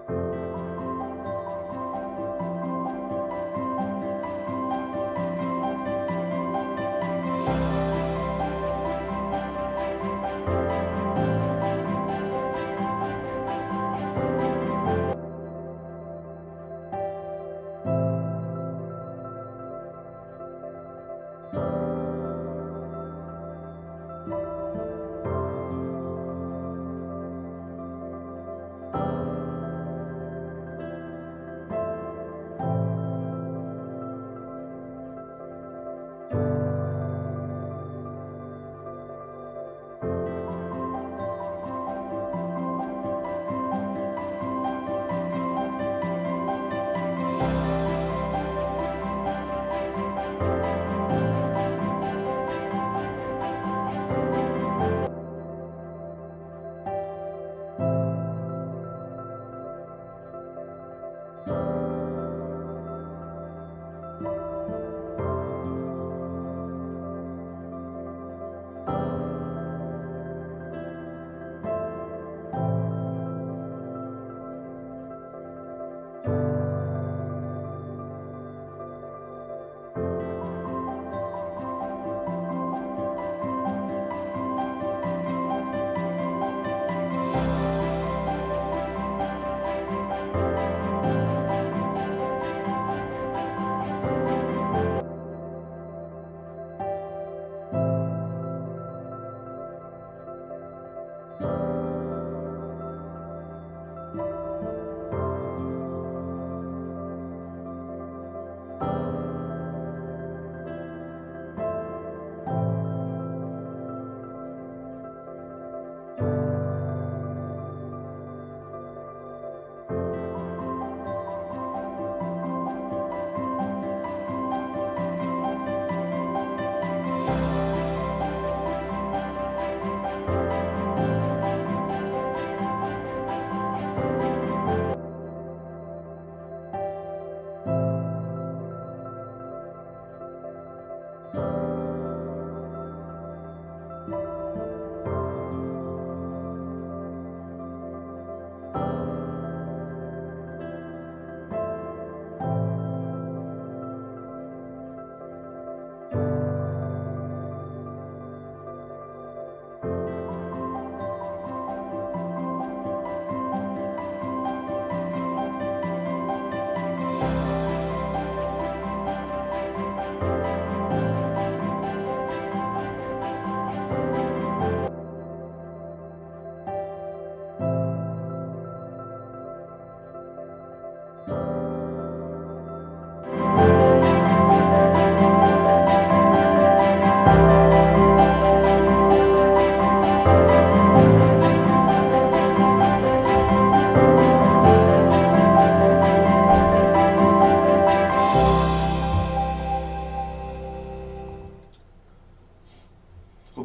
Good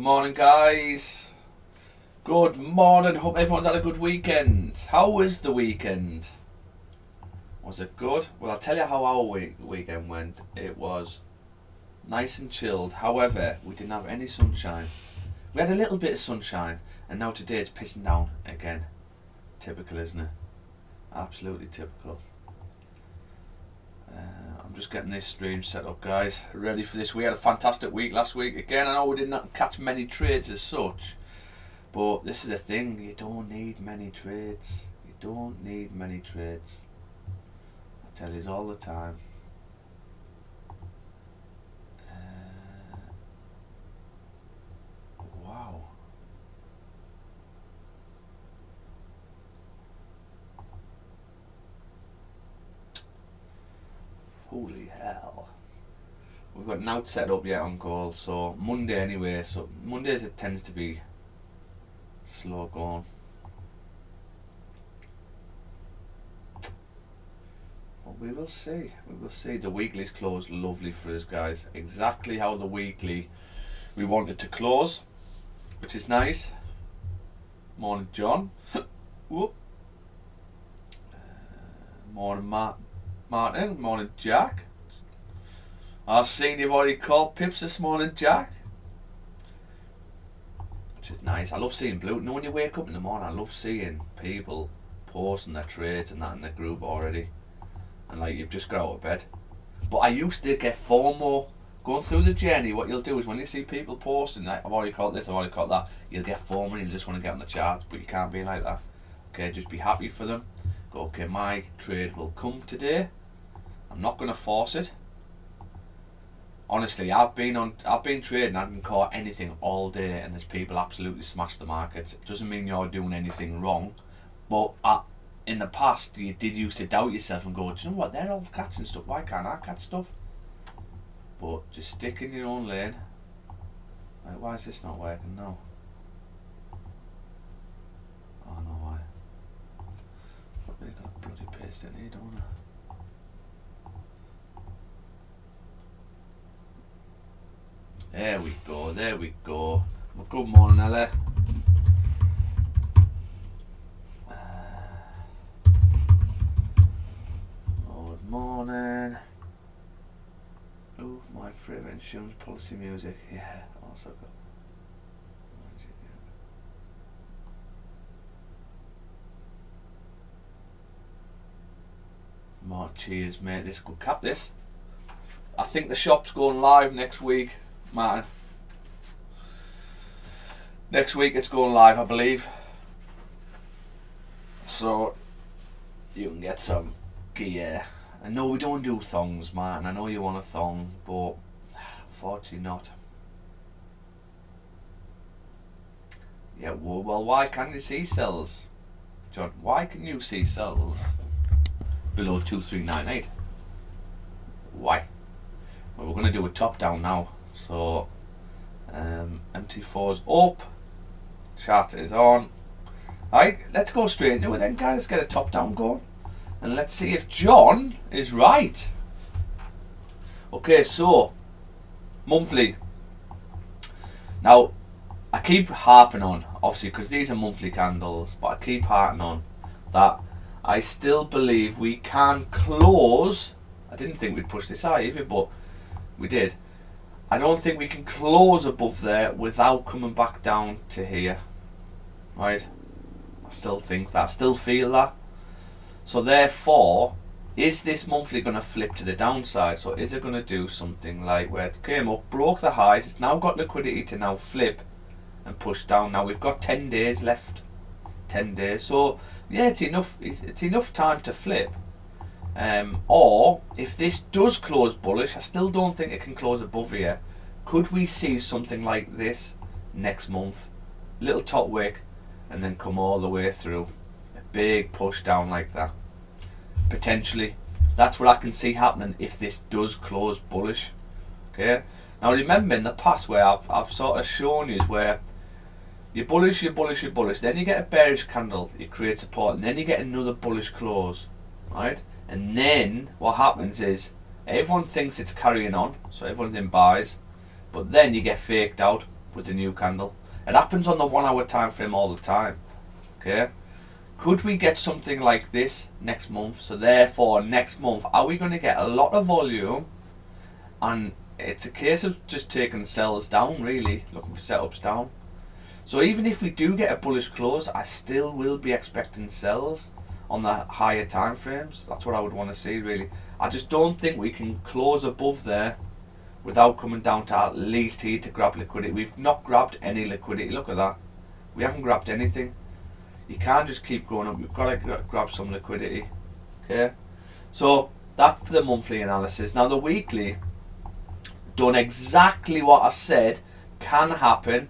morning, guys. Good morning. Hope everyone's had a good weekend. How was the weekend? Was it good? Well, I'll tell you how our weekend went. It was nice and chilled. However, we didn't have any sunshine. We had a little bit of sunshine, and now today it's pissing down again. Typical, isn't it? Absolutely typical. I'm just getting this stream set up, guys. Ready for this. We had a fantastic week last week. Again, I know we didn't catch many trades as such, but this is the thing. You don't need many trades. You don't need many trades. I tell you all the time. Wow. Holy hell. We've got an out set up yet on goal, so Monday anyway, so Mondays it tends to be slow going. But we will see, we will see. The weekly's closed lovely for us, guys. Exactly how the weekly we wanted to close, which is nice. Morning, John. Whoop. Morning, Martin. Morning, Jack. I've seen you've already called Pips this morning, Jack. Which is nice. I love seeing blue. You know, when you wake up in the morning, I love seeing people posting their trades and that in the group already, and like you've just got out of bed. But I used to get FOMO going through the journey. What you'll do is when you see people posting that I've already caught this, I've already caught that, you'll get FOMO and you'll just want to get on the charts, but you can't be like that. Okay, just be happy for them. Go, okay, my trade will come today. I'm not going to force it. Honestly, I've been trading, I haven't caught anything all day, and there's people absolutely smash the market. It doesn't mean you're doing anything wrong, but in the past you did used to doubt yourself and go, do you know what, they're all catching stuff, why can't I catch stuff? But just stick in your own lane. Like, why is this not working now? Oh no, why? Probably got a bloody paste in here, don't I? There we go, there we go. Well, good morning, Ella. Good morning. Ooh, my favourite insurance policy music. Yeah, also got. More cheers, mate. This could cap this. I think the shop's going live next week, Martin. Next week it's going live, I believe. So you can get some gear. I know we don't do thongs, Martin. I know you want a thong, but unfortunately not. Yeah, well, why can't you see cells, John? Why can you see cells below 2398? Why? Well, we're going to do a top down now. So MT4's up, chart is on. Alright, let's go straight into it then, guys. Let's get a top down going, and let's see if John is right. Okay, so monthly. Now I keep harping on, obviously, because these are monthly candles, but I keep harping on that I still believe we can close. I didn't think we'd push this high either, but we did. I don't think we can close above there without coming back down to here. Right? I still think that. I still feel that. So therefore, is this monthly going to flip to the downside? So is it going to do something like where it came up, broke the highs, it's now got liquidity to now flip and push down. Now we've got 10 days left. 10 days. So yeah, it's enough time to flip. Or if this does close bullish, I still don't think it can close above here. Could we see something like this next month? Little top wick and then come all the way through. A big push down like that. Potentially. That's what I can see happening if this does close bullish. Okay. Now remember in the past where I've sort of shown you where you're bullish, you're bullish, you're bullish, then you get a bearish candle, you create support, and then you get another bullish close. Right? And then what happens is everyone thinks it's carrying on, so everyone's in buys, but then you get faked out with the new candle. It happens on the 1 hour time frame all the time. Okay, could we get something like this next month? So therefore next month, are we going to get a lot of volume? And it's a case of just taking sells down, really looking for setups down. So even if we do get a bullish close, I still will be expecting sells on the higher time frames. That's what I would want to see, really. I just don't think we can close above there without coming down to at least here to grab liquidity. We've not grabbed any liquidity. Look at that. We haven't grabbed anything. You can't just keep going up. You've got to grab some liquidity. Okay. So that's the monthly analysis. Now the weekly, done exactly what I said can happen,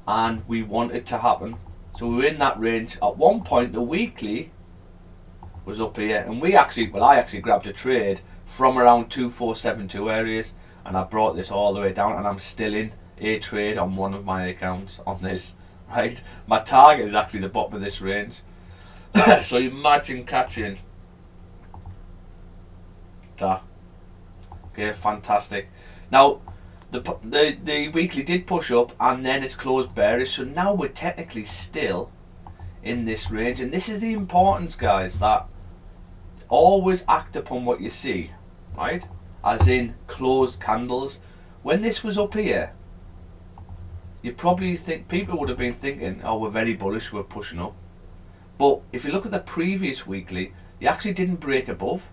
and we want it to happen. So we were in that range. At one point, the weekly was up here, and I actually grabbed a trade from around 2472 areas, and I brought this all the way down, and I'm still in a trade on one of my accounts on this. Right, my target is actually the bottom of this range. So imagine catching that. Okay, fantastic. Now the weekly did push up, and then it's closed bearish, so now we're technically still in this range. And this is the importance, guys, that always act upon what you see, right? As in closed candles. When this was up here, you probably think people would have been thinking, oh, we're very bullish, we're pushing up. But if you look at the previous weekly, you actually didn't break above.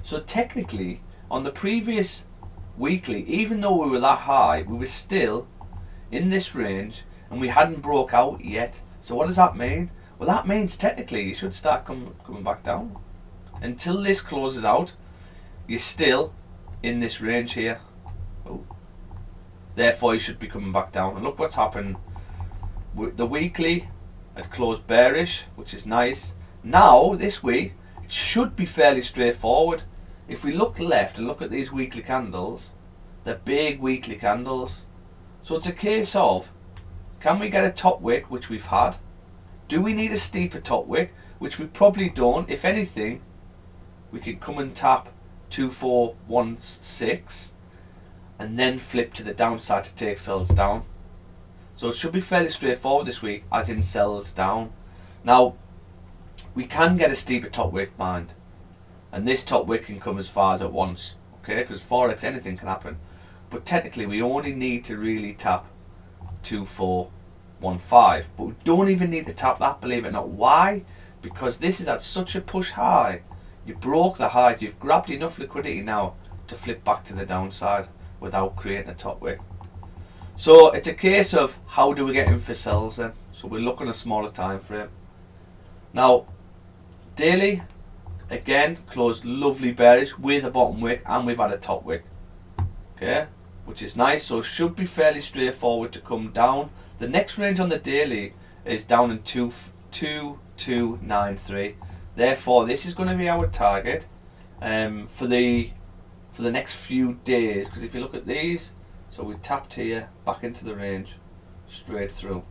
So technically, on the previous weekly, even though we were that high, we were still in this range and we hadn't broke out yet. So what does that mean? Well, that means technically you should start coming back down. Until this closes out, you're still in this range here. Oh. Therefore, you should be coming back down. And look what's happened. The weekly had closed bearish, which is nice. Now, this week, it should be fairly straightforward. If we look left and look at these weekly candles, they're big weekly candles. So it's a case of, can we get a top wick, which we've had? Do we need a steeper top wick, which we probably don't? If anything, we can come and tap 2416 and then flip to the downside to take sells down. So it should be fairly straightforward this week, as in sells down. Now, we can get a steeper top wick, mind, and this top wick can come as far as at once, okay? Because Forex, anything can happen. But technically, we only need to really tap 2415. But we don't even need to tap that, believe it or not. Why? Because this is at such a push high. You broke the highs. You've grabbed enough liquidity now to flip back to the downside without creating a top wick. So it's a case of how do we get in for sells then? So we're looking at a smaller time frame. Now, daily, again, closed lovely bearish with a bottom wick, and we've had a top wick. Okay, which is nice. So it should be fairly straightforward to come down. The next range on the daily is down in 2293. Therefore, this is going to be our target for the next few days. Because if you look at these, so we tapped here, back into the range, straight through.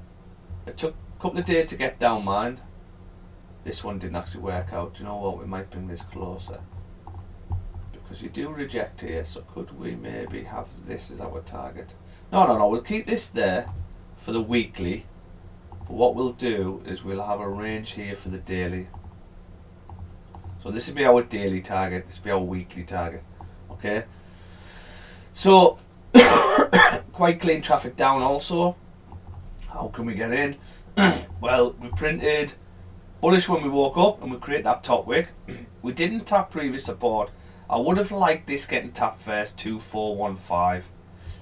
It took a couple of days to get down, mind. This one didn't actually work out. Do you know what? We might bring this closer. Because you do reject here, so could we maybe have this as our target? No, we'll keep this there for the weekly. But what we'll do is we'll have a range here for the daily. So this will be our daily target, this will be our weekly target. Okay. So quite clean traffic down also. How can we get in? Well, we printed bullish when we woke up and we create that top wick. We didn't tap previous support. I would have liked this getting tapped first, 2415.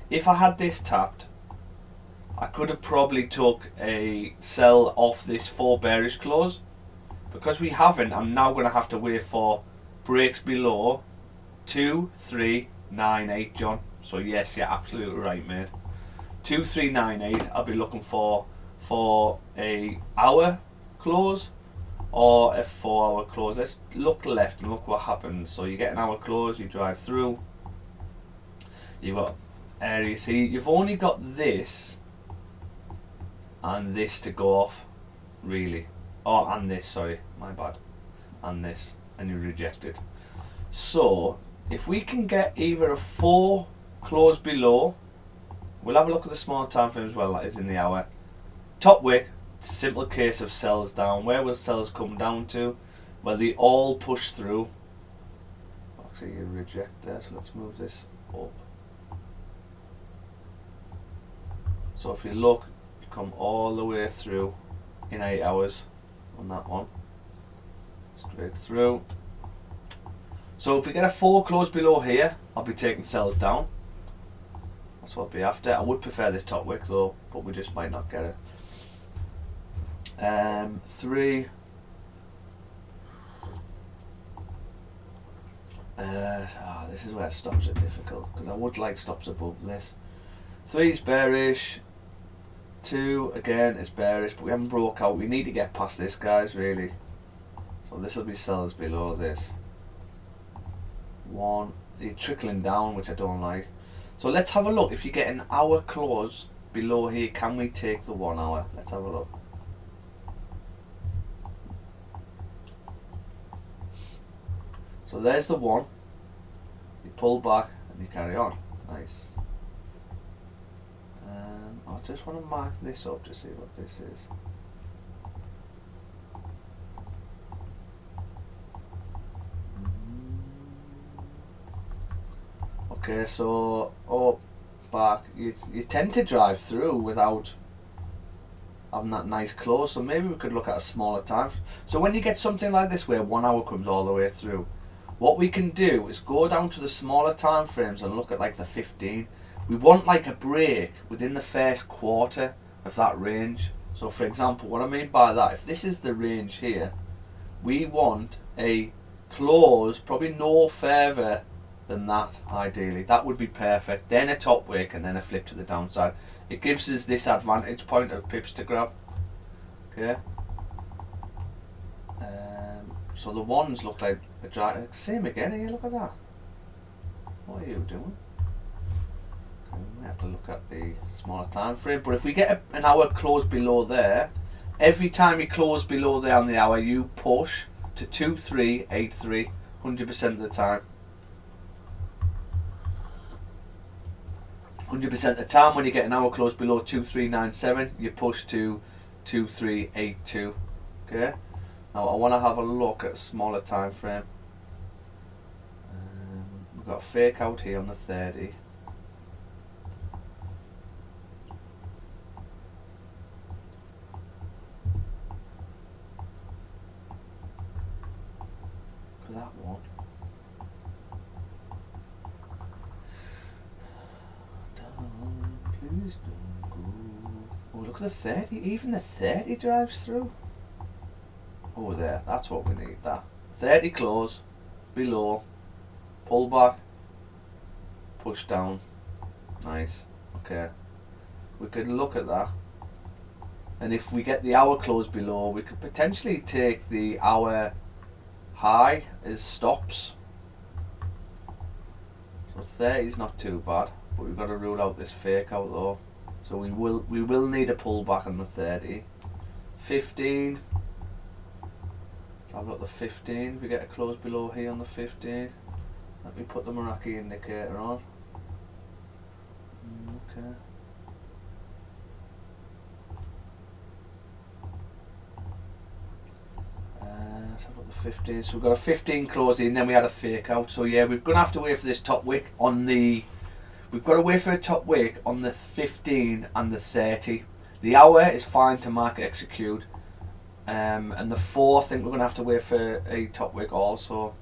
If I had this tapped, I could have probably took a sell off this 4 bearish close. Because we haven't, I'm now going to have to wait for breaks below 2398, John. So yes, you're absolutely right, mate. 2398, I'll be looking for a hour close or a 4 hour close. Let's look left and look what happens. So you get an hour close, you drive through, you've got area. See, you've only got this and this to go off, really. Oh, and this, sorry, my bad. And this, and you reject it. So if we can get either a 4 close below, we'll have a look at the small time frame as well, that is in the hour. Top wick, it's a simple case of sells down. Where will sells come down to? Well, they all push through. Actually, you reject there, so let's move this up. So if you look, you come all the way through in 8 hours on that one. Straight through. So if we get a 4 close below here, I'll be taking sells down. That's what I'll be after. I would prefer this top wick though, but we just might not get it. 3. This is where stops are difficult because I would like stops above this. 3 is bearish. 2 again is bearish, but we haven't broke out. We need to get past this, guys, really. So this will be sells below this. 1, you're trickling down, which I don't like. So let's have a look. If you get an hour close below here, can we take the 1 hour? Let's have a look. So there's the 1. You pull back and you carry on. Nice. I just want to mark this up to see what this is. Okay, so up, back. You tend to drive through without having that nice close. So maybe we could look at a smaller time. So when you get something like this where 1 hour comes all the way through, what we can do is go down to the smaller time frames and look at like the 15. We want like a break within the first quarter of that range. So for example, what I mean by that, if this is the range here, we want a close probably no further than that. Ideally that would be perfect, then a top wick and then a flip to the downside. It gives us this advantage point of pips to grab. Okay, so the ones look like a dry, same again here, look at that. What are you doing? Okay, we might have to look at the smaller time frame, but if we get an hour close below there, every time you close below there on the hour, you push to 2383 100% of the time. 100% of the time when you get an hour close below 2397, you push to 2382. Okay, now I want to have a look at a smaller time frame. We've got a fake out here on the 30. For that one. Please don't go. Oh, look at the 30. Even the 30 drives through. Oh, there. That's what we need. That 30 close, below, pull back, push down. Nice. Okay. We could look at that. And if we get the hour close below, we could potentially take the hour high as stops. So 30 is not too bad. But we've got to rule out this fake out though. So we will need a pullback on the 30. 15. Let's have a look at the 15. We get a close below here on the 15. Let me put the Meraki indicator on. Okay. Let's have a look at the 15. So we've got a 15 closing, then we had a fake out. So yeah, we're going to have to wait for this top wick on the... We've got to wait for a top wick on the 15 and the 30. The hour is fine to market execute. And the 4, I think we're going to have to wait for a top wick also.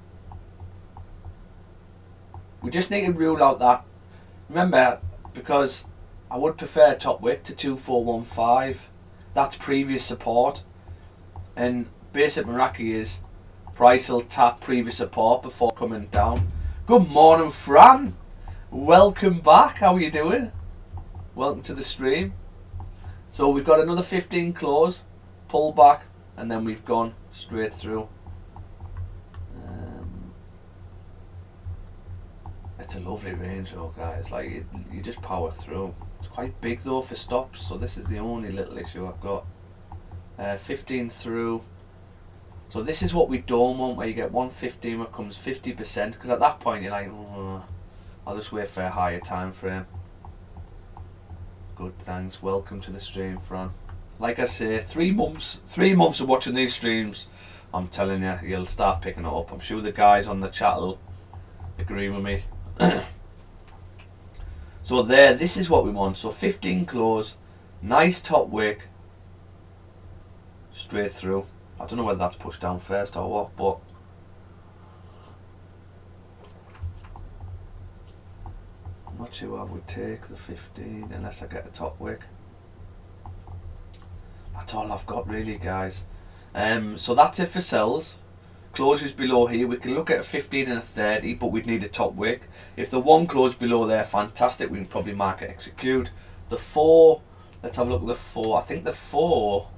We just need to rule out that. Remember, because I would prefer a top wick to 2415. That's previous support. And basic Meraki is price will tap previous support before coming down. Good morning, Fran. Welcome back. How are you doing? Welcome to the stream. So we've got another 15 close, pull back, and then we've gone straight through. It's a lovely range though, guys. Like you just power through. It's quite big though for stops, so this is the only little issue I've got. 15 through. So this is what we don't want, where you get 115 where it comes 50%, because at that point you're like, oh, I'll just wait for a higher time frame. Good, thanks. Welcome to the stream, Fran. Like I say, 3 months of watching these streams, I'm telling you, you'll start picking it up. I'm sure the guys on the chat will agree with me. So there, this is what we want. So 15 close, nice top wick, straight through. I don't know whether that's pushed down first or what, but I'm not sure I would take the 15 unless I get a top wick. That's all I've got really, guys. So that's it for sells. Closures below here, we can look at a 15 and a 30, but we'd need a top wick. If the 1 closed below there, fantastic, we can probably market execute. The 4, let's have a look at the 4. I think the 4,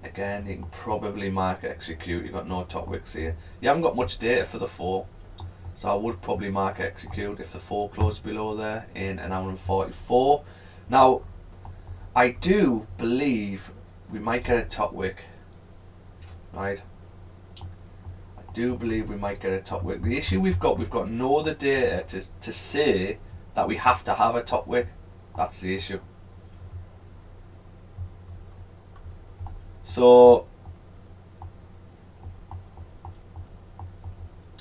again, you can probably market execute. You've got no top wicks here. You haven't got much data for the 4. So I would probably market execute if the 4 closed below there in an hour and 44. Now, I do believe we might get a top wick. Right? I do believe we might get a top wick. The issue we've got no other data to say that we have to have a top wick. That's the issue. So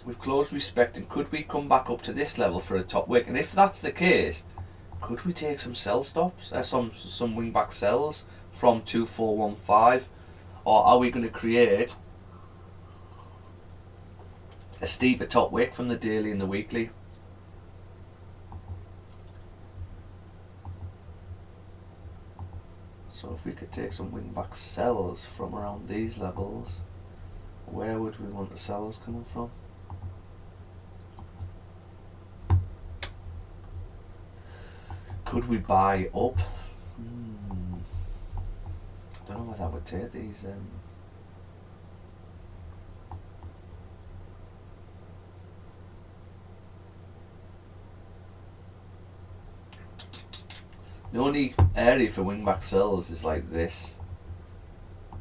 we've closed respecting. Could we come back up to this level for a top wick? And if that's the case, Could we take some sell stops, some wing back sells from 2415, or are we going to create a steeper top wick from the daily and the weekly? So if we could take some wing back sells from around these levels, where would we want the sells coming from? Could we buy up? I don't know whether I would take these. The only area for wingback sells is like this,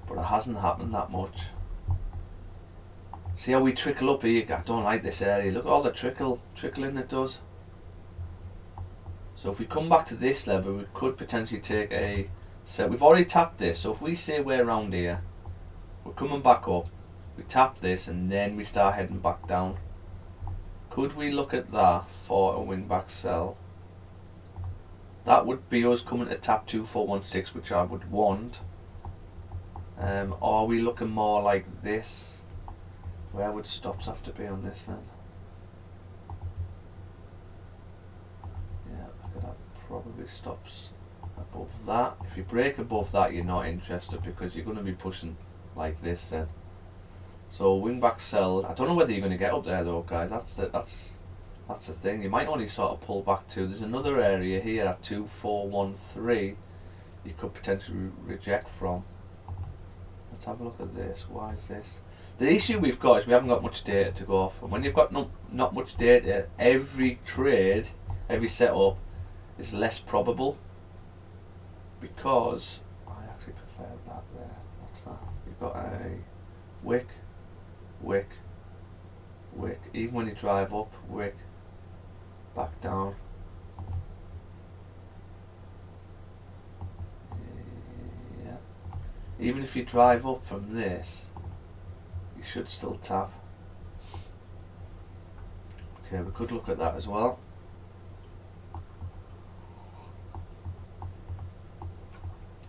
but it hasn't happened that much. See how we trickle up here? I don't like this area. Look at all the trickling it does. So if we come back to this level, we could potentially take a set. We've already tapped this, so if we say we're around here, we're coming back up, we tap this and then we start heading back down. Could we look at that for a wing back sell? That would be us coming to tap 2416, which I would want. Or are we looking more like this? Where would stops have to be on this then? Probably stops above that. If you break above that, you're not interested because you're going to be pushing like this then. So wing back sell. I don't know whether you're going to get up there though, guys. That's the thing. You might only sort of pull back to. There's another area here at 2413. You could potentially reject from. Let's have a look at this. Why is this? The issue we've got is we haven't got much data to go off. And when you've got not much data, every trade, every setup is less probable, because I actually prefer that there. What's that? You've got a wick, wick, wick. Even when you drive up, wick, back down. Yeah. Even if you drive up from this, you should still tap. Okay, we could look at that as well.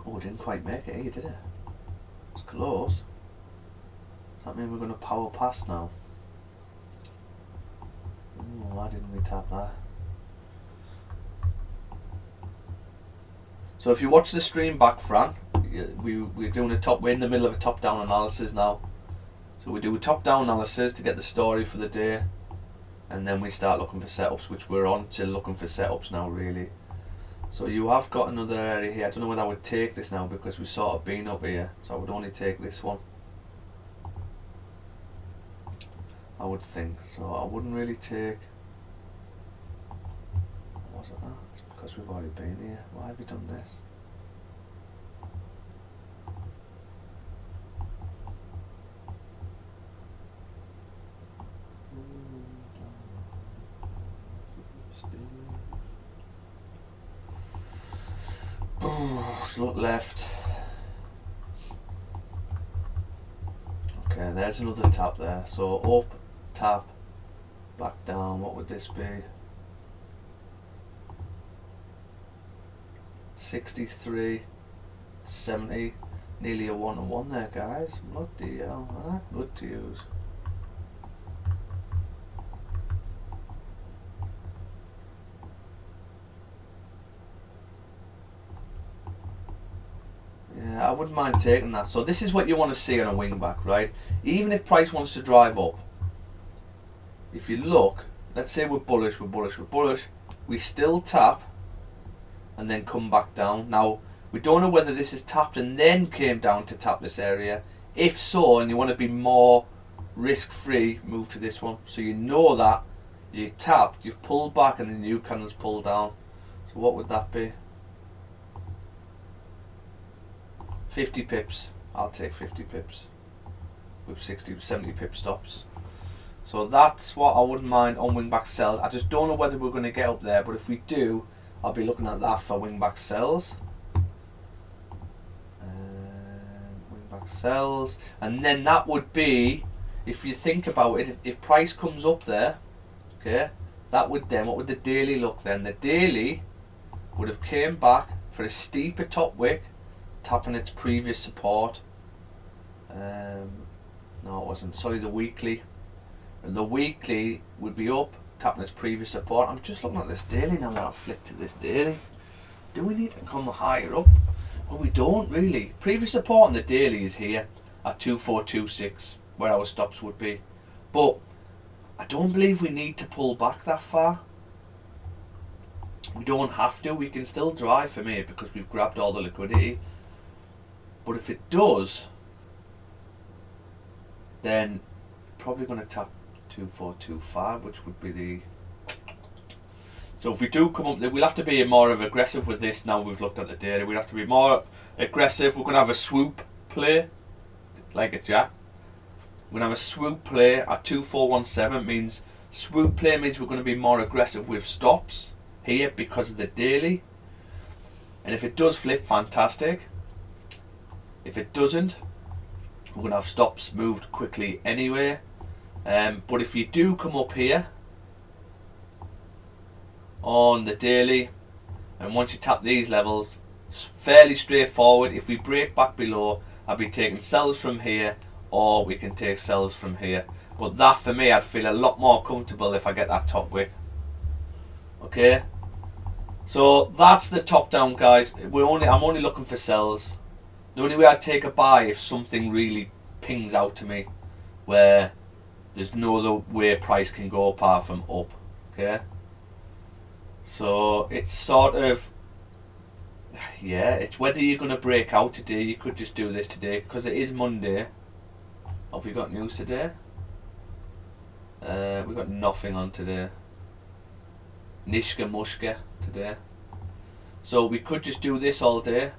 Oh, didn't quite make it, did it? It's close. Does that mean we're going to power past now? Why didn't we tap that? So if you watch the stream back, Fran, we're doing we're in the middle of a top-down analysis now. So we do a top-down analysis to get the story for the day, and then we start looking for setups, which we're on to looking for setups now, really. So you have got another area here. I don't know whether I would take this now because we've sort of been up here. So I would only take this one. I would think. So I wouldn't really take... What was it that? It's because we've already been here. Why have we done this? Let's look left. Okay, there's another tap there. So up, tap, back down. What would this be? 63, 70, nearly a 1-1 there, guys. Bloody hell, huh? Good to use. I wouldn't mind taking that. So this is what you want to see on a wingback, right? Even if price wants to drive up, if you look, let's say we're bullish, we still tap and then come back down. Now, we don't know whether this is tapped and then came down to tap this area. If so, and you want to be more risk-free, move to this one. So you know that you tapped, you've pulled back, and the new candle's pulled down. So what would that be? 50 pips. I'll take 50 pips with 60, 70 pip stops. So that's what I wouldn't mind on wingback sell. I just don't know whether we're going to get up there, but if we do, I'll be looking at that for wingback sells. Wingback sells, and then that would be, if you think about it, if price comes up there, okay, that would then, what would the daily look then? The daily would have came back for a steeper top wick, tapping its previous support. No, it wasn't. Sorry, the weekly. And the weekly would be up, tapping its previous support. I'm just looking at this daily now that I've flicked to this daily. Do we need to come higher up? Well, we don't really. Previous support on the daily is here at 2426, where our stops would be. But I don't believe we need to pull back that far. We don't have to. We can still drive from here because we've grabbed all the liquidity. But if it does, then probably going to tap 2425, which would be the... So if we do come up, we'll have to be more of aggressive with this now we've looked at the data. We'll have to be more aggressive. We're going to have a swoop play, like a jack. We're going to have a swoop play at 2417. Means swoop play means we're going to be more aggressive with stops here because of the daily. And if it does flip, fantastic. If it doesn't, we're going to have stops moved quickly anyway. But if you do come up here on the daily, and once you tap these levels, it's fairly straightforward. If we break back below, I'll be taking sells from here, or we can take sells from here. But that for me, I'd feel a lot more comfortable if I get that top wick. Okay, so that's the top down, guys. I'm only looking for sells. The only way I'd take a buy if something really pings out to me where there's no other way price can go apart from up. Okay, so it's sort of, yeah, it's whether you're going to break out today. You could just do this today because it is Monday. Have we got news today? We've got nothing on today. Nishka mushka today. So we could just do this all day,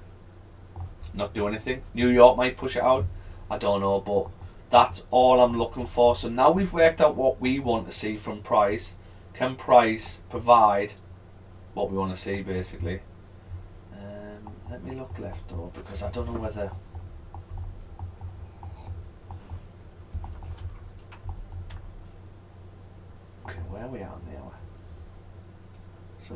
not do anything. New York might push it out, I don't know, but that's all I'm looking for. So now we've worked out what we want to see from price. Can price provide what we want to see, basically? Let me look left though, because I don't know whether... Okay, where are we at on the hour? So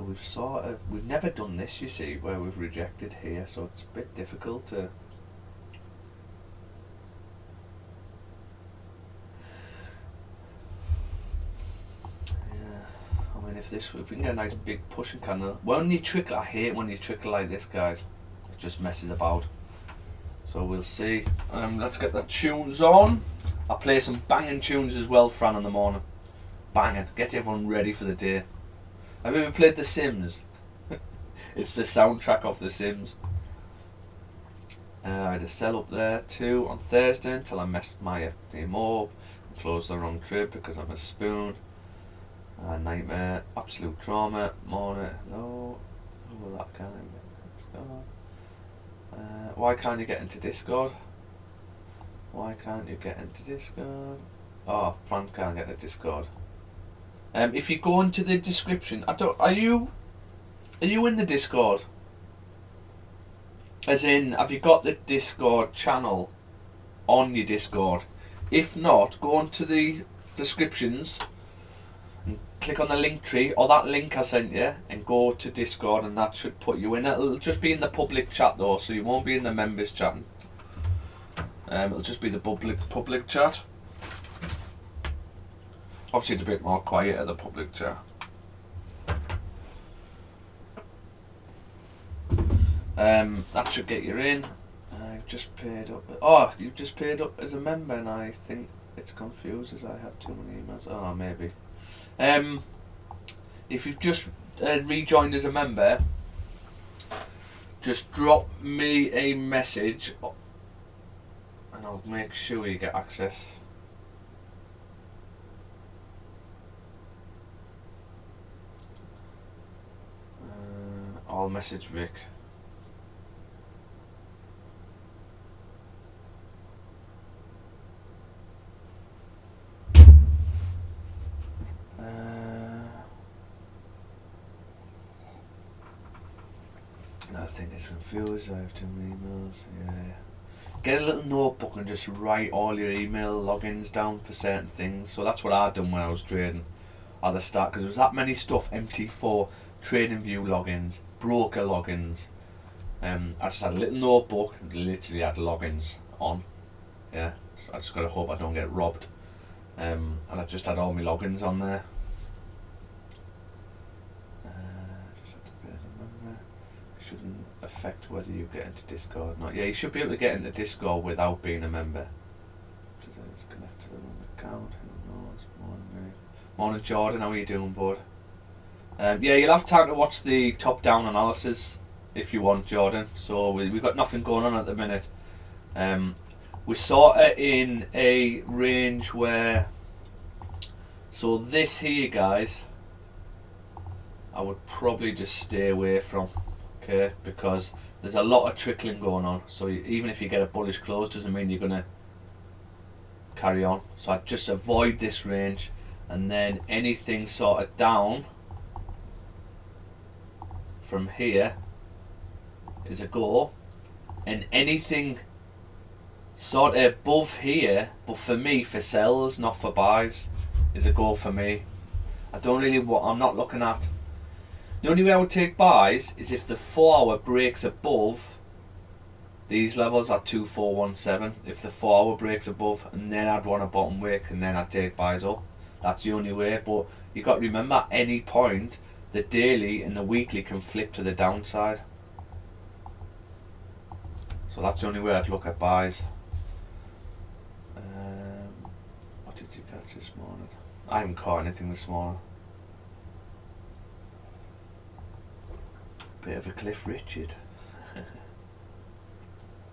we've never done this, you see, where we've rejected here, so it's a bit difficult to... I mean, if we can get a nice big pushing candle. When you trickle, I hate when you trickle like this, guys. It just messes about. So we'll see. Let's get the tunes on. I'll play some banging tunes as well, Fran, in the morning. Banging. Get everyone ready for the day. Have you ever played The Sims? It's the soundtrack of The Sims. I had a sell up there too on Thursday until I messed my FDM up and closed the wrong trade because I'm a spoon. Nightmare, absolute trauma, morning, no. Oh, that can't get Discord. Why can't you get into Discord? Why can't you get into Discord? Oh, Fran can't get into Discord. If you go into the description, are you in the Discord? As in, have you got the Discord channel on your Discord? If not, go onto the descriptions and click on the link tree or that link I sent you and go to Discord, and that should put you in. It'll just be in the public chat though, so you won't be in the members chatting. It'll just be the public chat. Obviously it's a bit more quiet at the public chat. That should get you in. I've just paid up. Oh, you've just paid up as a member, and I think it's confused as I have too many emails. Oh, maybe. If you've just rejoined as a member, just drop me a message, and I'll make sure you get access. I'll message Vic. I think it's confused. I have too many emails. Yeah. Get a little notebook and just write all your email logins down for certain things. So that's what I done when I was trading at the start, because there was that many stuff. MT4, TradingView logins, broker logins. I just had a little notebook, literally had logins on. Yeah, so I just got to hope I don't get robbed. And I just had all my logins on there. Just have to be a member. Shouldn't affect whether you get into Discord or not. Yeah, you should be able to get into Discord without being a member. Let's connect to the wrong account. Who knows? Morning, Jordan. How are you doing, bud? Yeah, you'll have time to watch the top-down analysis if you want, Jordan. So we've got nothing going on at the minute. We're sort of in a range where, so this here, guys, I would probably just stay away from, okay, because there's a lot of trickling going on. So even if you get a bullish close, doesn't mean you're gonna carry on. So I'd just avoid this range, and then anything sort of down from here is a go, and anything sort of above here, but for me, for sells, not for buys, is a go for me. I don't really want, I'm not looking at, the only way I would take buys is if the 4 hour breaks above these levels at 2417. If the 4 hour breaks above, and then I'd want a bottom wick, and then I'd take buys up. That's the only way. But you got to remember, at any point the daily and the weekly can flip to the downside. So that's the only way I'd look at buys. What did you catch this morning? I haven't caught anything this morning. Bit of a Cliff Richard.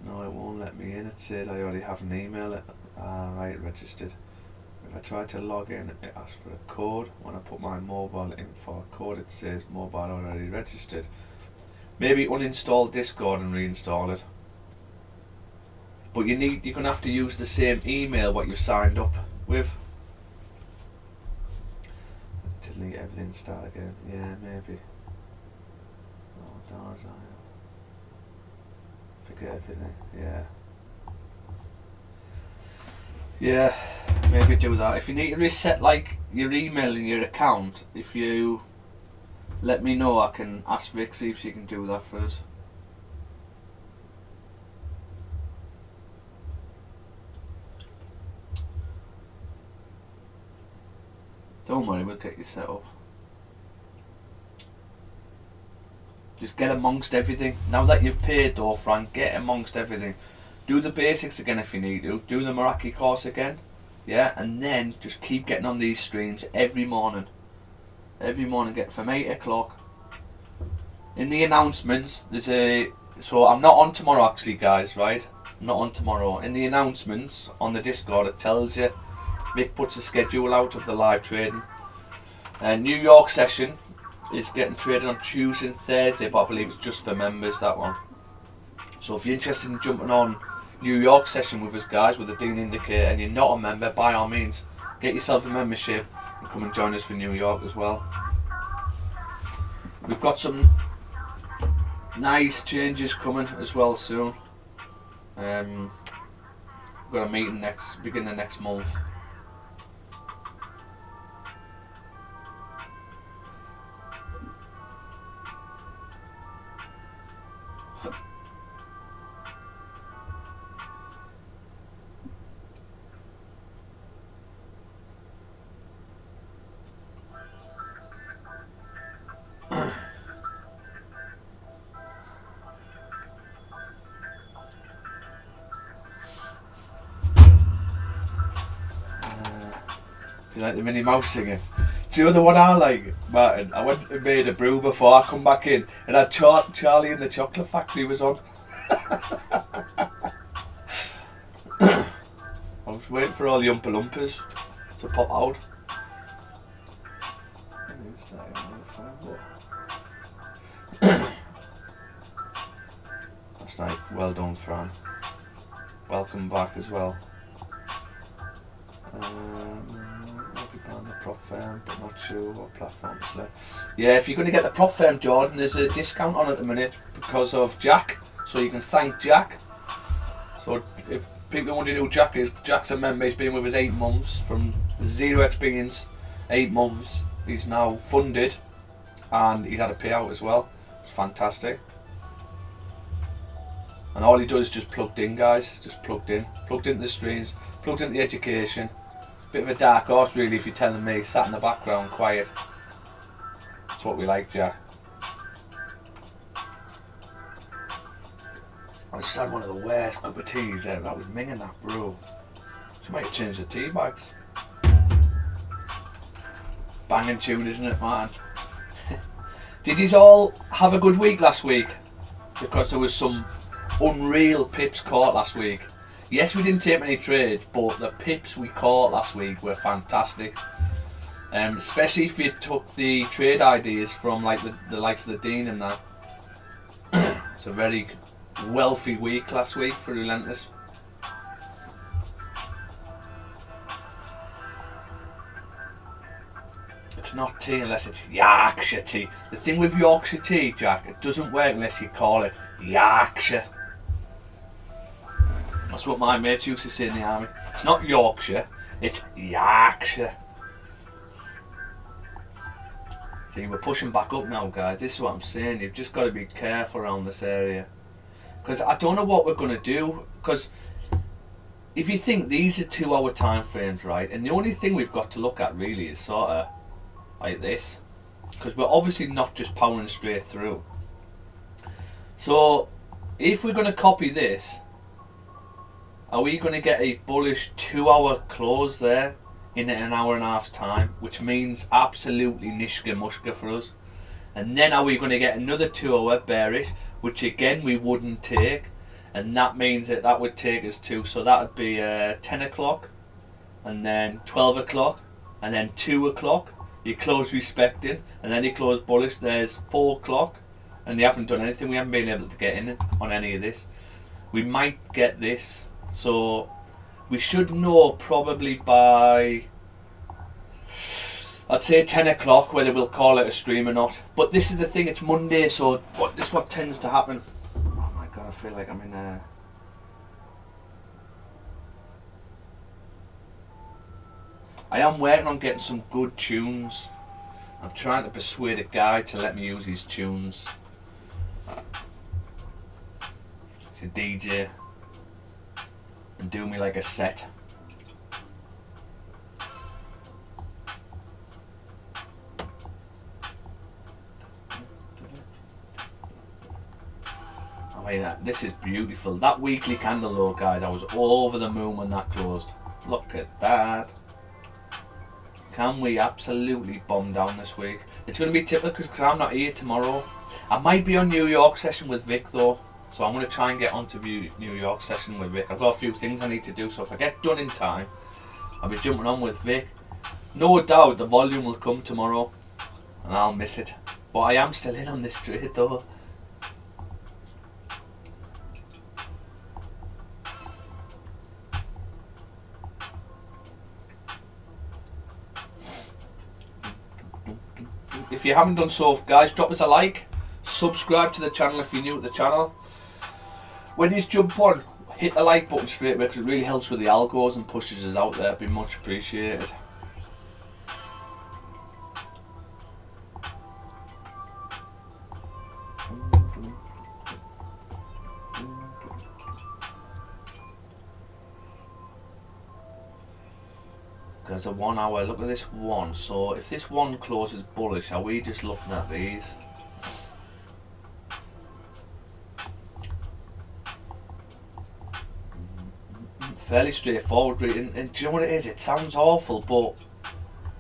No, it won't let me in. It says I already have an email. Right, registered. If I try to log in, it asks for a code. When I put my mobile in for a code, it says mobile already registered. Maybe uninstall Discord and reinstall it. But you're gonna have to use the same email what you've signed up with. Delete everything, start again. Yeah, maybe. Oh, dollars, forget everything. Yeah. Yeah, maybe do that. If you need to reset like your email in your account, if you let me know, I can ask Vic, see if she can do that for us. Don't worry, we'll get you set up. Just get amongst everything. Now that you've paid though, Frank, get amongst everything. Do the basics again if you need to. Do the Meraki course again. Yeah, and then just keep getting on these streams every morning. Every morning, get from 8 o'clock. In the announcements, there's a... So I'm not on tomorrow actually, guys, right? I'm not on tomorrow. In the announcements on the Discord, it tells you. Mick puts a schedule out of the live trading. New York session is getting traded on Tuesday and Thursday, but I believe it's just for members, that one. So if you're interested in jumping on New York session with us, guys, with the Dean Indicator, and you're not a member, by all means, get yourself a membership and come and join us for New York as well. We've got some nice changes coming as well soon. We've got a meeting beginning of next month. Do you like the Minnie Mouse singing? Do you know the one I like, Martin? I went and made a brew before I come back in, and had Charlie and the Chocolate Factory was on. I was waiting for all the Oompa Loompas to pop out. That's nice. Well done, Fran. Welcome back as well. On the prop firm, but not sure what platform it's like. Yeah, if you're going to get the prop firm, Jordan, there's a discount on at the minute because of Jack, so you can thank Jack. So if people wondering who Jack is, Jack's a member. He's been with us 8 months, from zero experience, 8 months. He's now funded, and he's had a payout as well. It's fantastic. And all he does is just plugged in, guys. Just plugged in. Plugged into the streams. Plugged into the education. Bit of a dark horse, really, if you're telling me. Sat in the background, quiet. That's what we like, Jack. I just had one of the worst cup of teas there. That was minging that brew. So might change the tea bags. Banging tune, isn't it, man? Did you all have a good week last week? Because there was some unreal pips caught last week. Yes, we didn't take many trades, but the pips we caught last week were fantastic. Especially if you took the trade ideas from like the likes of the Dean and that. It's a very wealthy week last week for Relentless. It's not tea unless it's Yorkshire tea. The thing with Yorkshire tea, Jack, it doesn't work unless you call it Yorkshire. That's what my mates used to say in the army. It's not Yorkshire, it's Yorkshire. See, we're pushing back up now, guys. This is what I'm saying. You've just got to be careful around this area. Because I don't know what we're going to do. Because if you think these are 2 hour time frames, right, and the only thing we've got to look at really is sort of like this. Because we're obviously not just powering straight through. So if we're going to copy this, are we going to get a bullish 2 hour close there in an hour and a half's time, which means absolutely nishka mushka for us? And then are we going to get another 2 hour bearish, which again we wouldn't take, and that means that would take us to, so that would be 10 o'clock and then 12 o'clock and then 2 o'clock. You close respecting and then you close bullish. There's 4 o'clock and you haven't done anything. We haven't been able to get in on any of this. We might get this, so we should know probably by, I'd say 10 o'clock, whether we'll call it a stream or not. But this is the thing, it's Monday, so this is what tends to happen. Oh my god, I feel like I'm in a... I am working on getting some good tunes. I'm trying to persuade a guy to let me use his tunes. He's a DJ. And do me like a set. I mean, this is beautiful. That weekly candle though, guys, I was all over the moon when that closed. Look at that. Can we absolutely bomb down this week? It's going to be typical because I'm not here tomorrow. I might be on New York session with Vic though. So I'm going to try and get onto New York session with Vic. I've got a few things I need to do, so if I get done in time, I'll be jumping on with Vic. No doubt the volume will come tomorrow and I'll miss it. But I am still in on this trade though. If you haven't done so, guys, drop us a like. Subscribe to the channel if you're new to the channel. When you jump on, hit the like button straight away because it really helps with the algos and pushes us out there. It'd be much appreciated. There's a 1 hour, look at this one. So if this one closes bullish, are we just looking at these? Fairly straightforward, and do you know what it is? It sounds awful, but,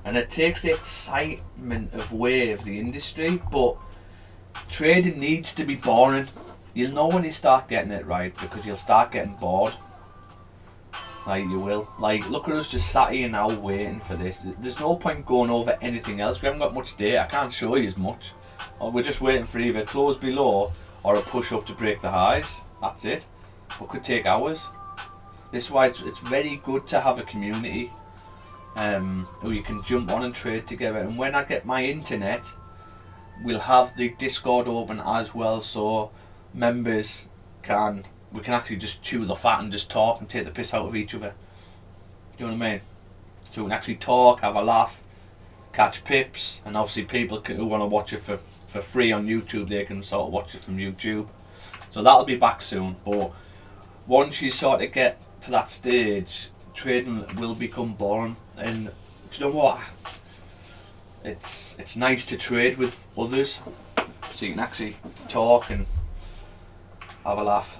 and it takes the excitement away of the industry, but trading needs to be boring. You'll know when you start getting it right, because you'll start getting bored. Like you will. Like, look at us just sat here now waiting for this. There's no point going over anything else. We haven't got much data. I can't show you as much. Or we're just waiting for either close below or a push up to break the highs. That's it. But could take hours. This is why it's very good to have a community where you can jump on and trade together. And when I get my internet, we'll have the Discord open as well, so members we can actually just chew the fat and just talk and take the piss out of each other. You know what I mean? So we can actually talk, have a laugh, catch pips, and obviously people who want to watch it for for free on YouTube. They can sort of watch it from YouTube. So that'll be back soon. But once you sort of get to that stage, trading will become boring. And do you know what? It's nice to trade with others, so you can actually talk and have a laugh.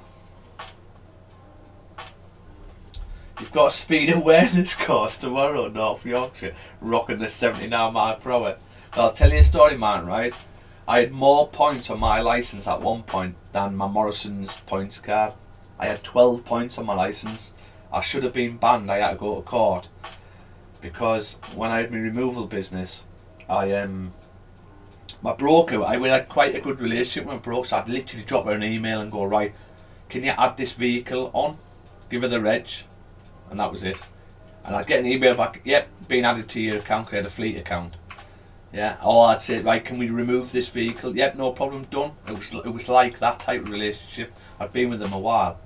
You've got a speed awareness course tomorrow, North Yorkshire, rocking the 79 mile per hour. But I'll tell you a story, man, right? I had more points on my licence at one point than my Morrison's points card. I had 12 points on my licence. I should have been banned. I had to go to court because when I had my removal business, my broker, we had quite a good relationship with my broker, so I'd literally drop her an email and go, right, can you add this vehicle on? Give her the reg, and that was it. And I'd get an email back, yep, being added to your account, because I had a fleet account. Yeah, or I'd say, right, can we remove this vehicle? Yep, no problem, done. It was like that type of relationship. I'd been with them a while,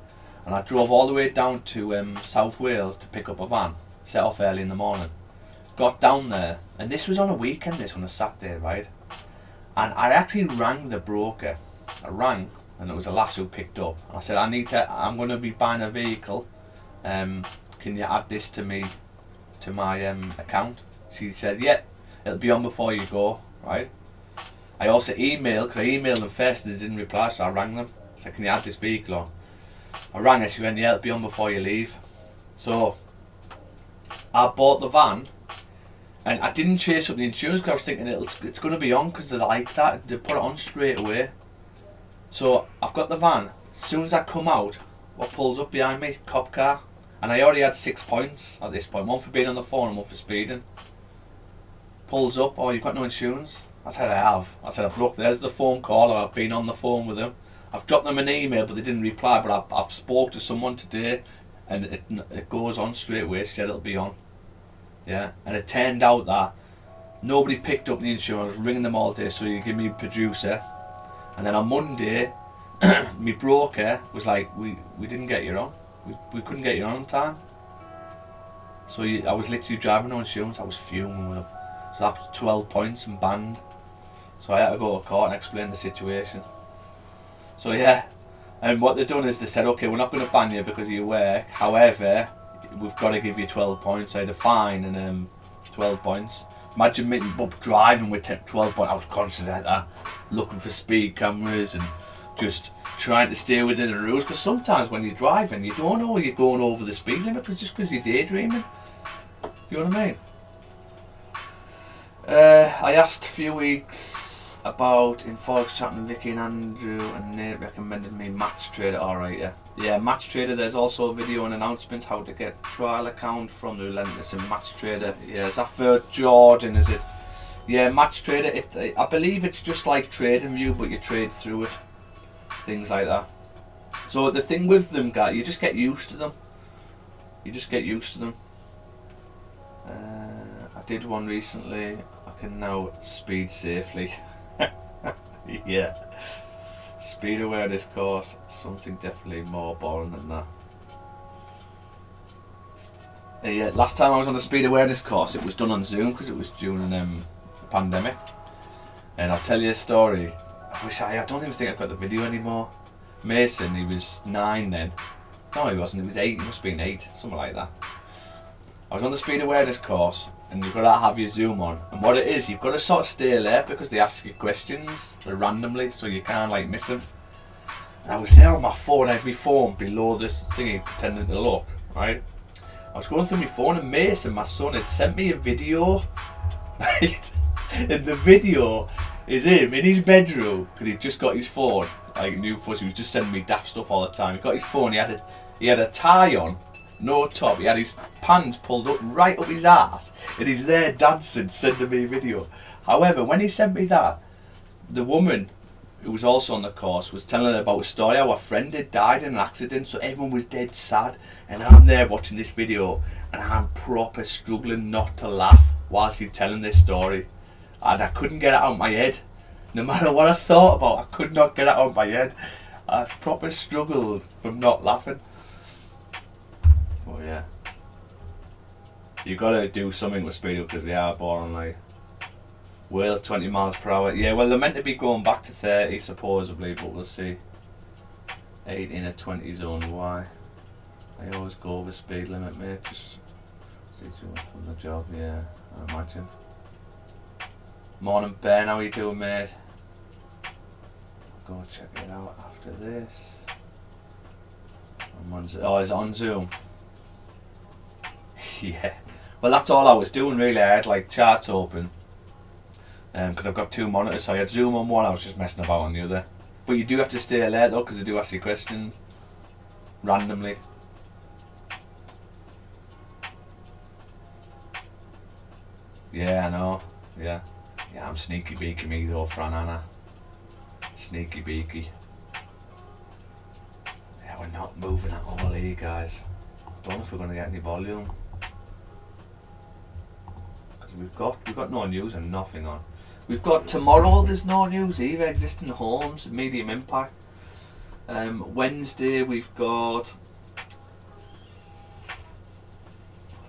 and I drove all the way down to South Wales to pick up a van, set off early in the morning. Got down there, and this was on a weekend, this on a Saturday, right? And I actually rang the broker. I rang, and it was a lass who picked up. And I said, I'm going to be buying a vehicle. Can you add this to my account? She said, yeah, it'll be on before you go, right? I also emailed, because I emailed them first and they didn't reply, so I rang them. I said, can you add this vehicle on? I rang her, she went, yeah, it'll be on before you leave. So I bought the van. And I didn't chase up the insurance because I was thinking it's going to be on because they like that. They put it on straight away. So I've got the van. As soon as I come out, what pulls up behind me? Cop car. And I already had 6 points at this point. One for being on the phone and one for speeding. Pulls up, oh, you've got no insurance? I said, I have. I said, look, there's the phone call. I've been on the phone with them. I've dropped them an email, but they didn't reply. But I've spoke to someone today, and it goes on straight away. She said it'll be on. Yeah, and it turned out that nobody picked up the insurance. I was ringing them all day, so you give me a producer. And then on Monday, my broker was like, we didn't get you on. We couldn't get you on time. So I was literally driving no insurance. I was fuming with them. So that was 12 points and banned. So I had to go to court and explain the situation. So yeah, and what they've done is they said, okay, we're not going to ban you because of your work. However, we've got to give you 12 points. I had a fine and 12 points. Imagine me driving with 12 points. I was constantly like that, looking for speed cameras and just trying to stay within the rules. Because sometimes when you're driving, you don't know you're going over the speed limit just because you're daydreaming. You know what I mean? I asked a few weeks about in Forex chatting Vicky and Andrew, and Nate recommended me Match Trader. Alright, yeah, Match Trader. There's also a video and announcements how to get trial account from the Relentless and Match Trader. Yeah, is that for Jordan? Is it? Yeah, Match Trader. I believe it's just like TradingView, but you trade through it. Things like that. So the thing with them, guys, you just get used to them. You just get used to them. I did one recently. I can now speed safely. Yeah. Speed awareness course. Something definitely more boring than that. Yeah, last time I was on the speed awareness course, it was done on Zoom because it was during the pandemic. And I'll tell you a story. I don't even think I've got the video anymore. Mason, he was 9 then. No, he wasn't. He was 8. He must have been 8, something like that. I was on the speed awareness course, and you've got to have your Zoom on. And what it is, you've got to sort of stay alert because they ask you questions randomly, so you can't like miss them. And I was there on my phone. I had my phone below this thingy, pretending to look. Right. I was going through my phone, and Mason, my son, had sent me a video. Right. And the video is him in his bedroom because he'd just got his phone, like new phone. He was just sending me daft stuff all the time. He got his phone. He had a tie on. No top, he had his pants pulled up right up his ass and he's there dancing, sending me a video. However, when he sent me that, the woman who was also on the course was telling about a story how a friend had died in an accident, so everyone was dead sad, and I'm there watching this video and I'm proper struggling not to laugh while she's telling this story, and I couldn't get it out of my head. No matter what I thought about, I could not get it out of my head. I proper struggled from not laughing. Oh yeah, you gotta do something with speed because they are boring. Like, Wales 20 miles per hour. Yeah, well, they're meant to be going back to 30 supposedly, but we'll see. 18 at 20 zone. Why? I always go over speed limit, mate. Just see you from the job. Yeah, I imagine. Morning, Ben. How are you doing, mate? Go check it out after this. Oh, is it on Zoom? Yeah. Well, that's all I was doing really. I had like charts open. Because I've got two monitors, so I had Zoom on one, I was just messing about on the other. But you do have to stay alert though, because they do ask you questions randomly. Yeah, I know. Yeah. Yeah, I'm sneaky beaky me though, Fran Anna. Sneaky beaky. Yeah, we're not moving at all here, guys. Don't know if we're going to get any volume. Because we've got no news and nothing on. We've got tomorrow, there's no news either, existing homes, medium impact. Wednesday we've got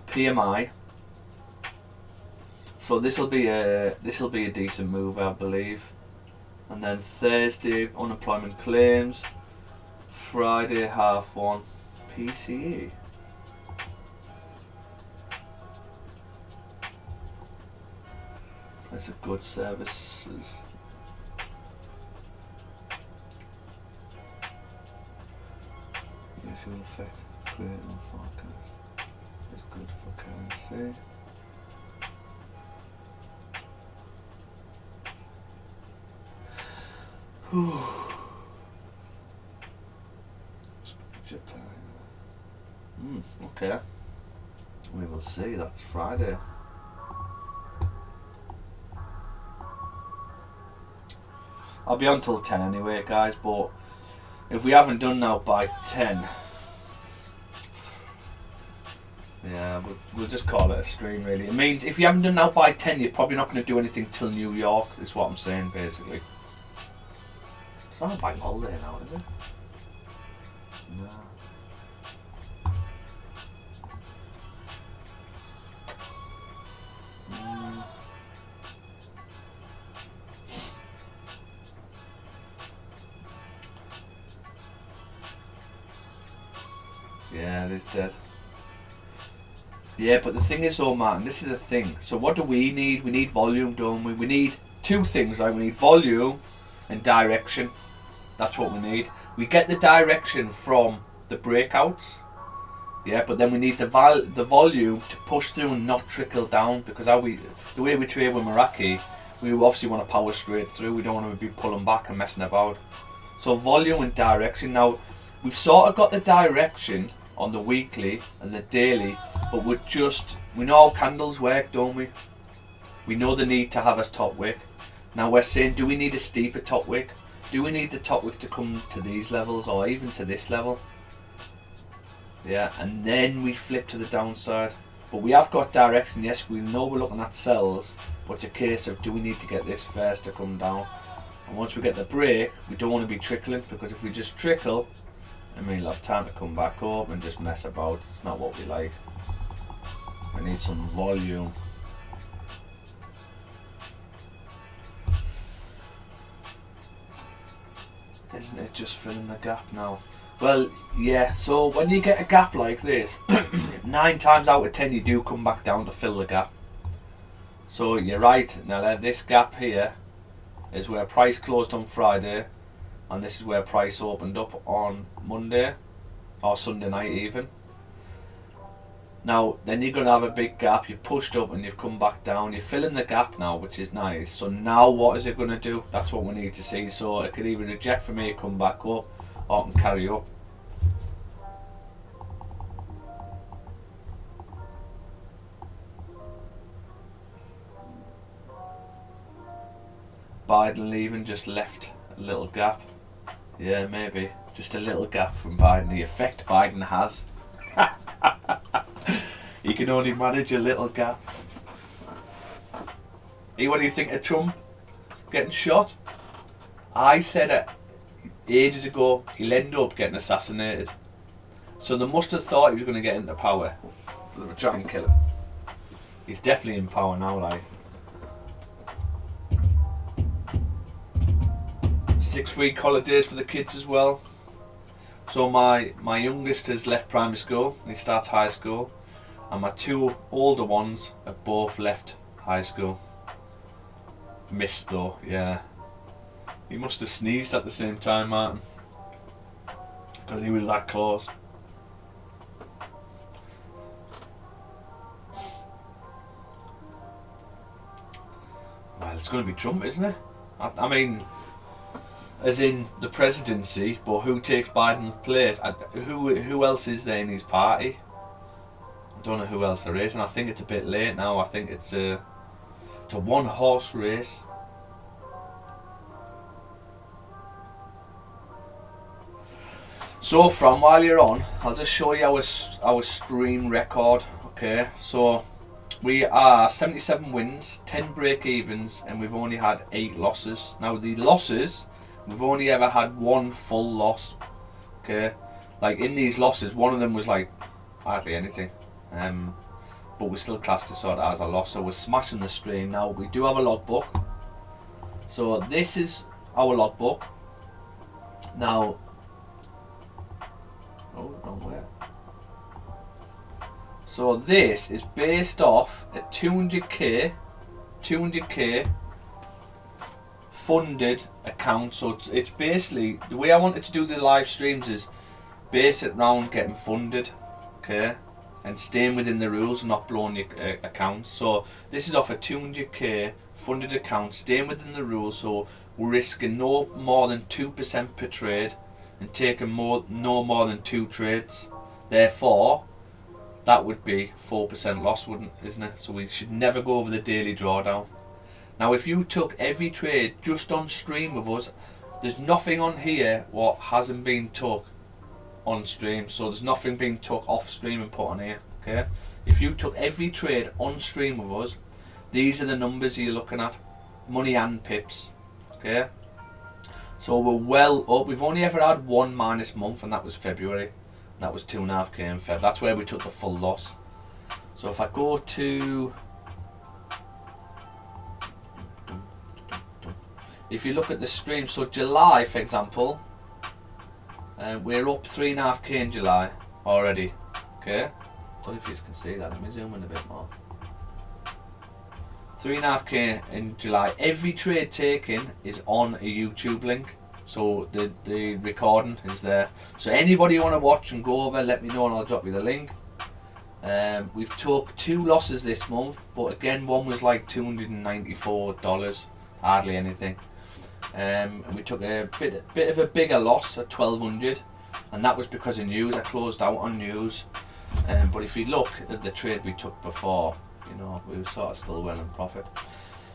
PMI. So this'll be a decent move, I believe. And then Thursday unemployment claims. Friday half one PCE. That's a good services. Usual effect, creating a forecast is good for currency. Japan. Okay. We will see. That's Friday. I'll be on till 10 anyway, guys, but if we haven't done now by 10, yeah, we'll just call it a stream, really. It means if you haven't done now by 10, you're probably not going to do anything till New York, is what I'm saying, basically. It's not a bank holiday now, is it? No. Yeah, it is dead. Yeah, but the thing is though, Martin, this is the thing. So what do we need? We need volume, don't we? We need two things, right? We need volume and direction. That's what we need. We get the direction from the breakouts. Yeah, but then we need the volume to push through and not trickle down, because the way we trade with Meraki, we obviously want to power straight through. We don't want to be pulling back and messing about. So volume and direction. Now, we've sort of got the direction on the weekly and the daily, but we know how candles work, don't we? We know the need to have a top wick. Now we're saying, do we need a steeper top wick? Do we need the top wick to come to these levels or even to this level? Yeah, and then we flip to the downside. But we have got direction, yes, we know we're looking at sells, but it's a case of, do we need to get this first to come down? And once we get the break, we don't want to be trickling, because if we just trickle, I mean, we'll have time to come back up and just mess about. It's not what we like. We need some volume. Isn't it just filling the gap now? Well, yeah, so when you get a gap like this, 9 times out of 10 you do come back down to fill the gap. So you're right. Now this gap here is where price closed on Friday, and this is where price opened up on Monday or Sunday night even. Now then you're going to have a big gap. You've pushed up and you've come back down. You're filling the gap now, which is nice. So now what is it going to do? That's what we need to see. So it could either reject from here, come back up, or it can carry up. Biden leaving just left a little gap. Yeah, maybe. Just a little gap from Biden. The effect Biden has. He can only manage a little gap. Hey, what do you think of Trump getting shot? I said it ages ago, he'll end up getting assassinated. So they must have thought he was going to get into power. They were trying to kill him. He's definitely in power now, like. 6-week holidays for the kids as well. So my youngest has left primary school, he starts high school, and my 2 older ones have both left high school. Missed though, yeah. He must have sneezed at the same time, Martin, because he was that close. Well, it's going to be Trump, isn't it? I mean, as in the presidency, but who takes Biden's place? Who else is there in his party? I don't know who else there is, and I think it's a bit late now. I think it's a one-horse race. So from while you're on, I'll just show you our stream record. Okay, so we are 77 wins, 10 break-evens, and we've only had 8 losses. Now the losses, we've only ever had 1 full loss. Okay, like in these losses, one of them was like hardly anything, but we still classed it sort of as a loss. So we're smashing the stream. Now we do have a logbook. So this is our logbook. Now, oh, wrong way. So this is based off a 200k funded account. So it's basically, the way I wanted to do the live streams is base it around getting funded, okay, and staying within the rules and not blowing your account. So this is off a 200k funded account, staying within the rules. So we're risking no more than 2% per trade and taking no more than 2 trades. Therefore, that would be 4% loss, isn't it? So we should never go over the daily drawdown. Now, if you took every trade just on stream with us, there's nothing on here what hasn't been took on stream. So there's nothing being took off stream and put on here. Okay. If you took every trade on stream with us, these are the numbers you're looking at, money and pips. Okay. So we're well up. We've only ever had 1 minus month, and that was February. That was 2.5k in Feb. That's where we took the full loss. So if I go to, if you look at the stream, so July, for example, we're up 3.5k in July already. Okay, I don't know if you can see that. Let me zoom in a bit more. 3.5k in July. Every trade taken is on a YouTube link. So the recording is there. So anybody you want to watch and go over, let me know and I'll drop you the link. We've took 2 losses this month, but again, one was like $294, hardly anything. And we took a bit of a bigger loss at 1,200, and that was because of news. I closed out on news. But if you look at the trade we took before, you know, we were sort of still well in profit.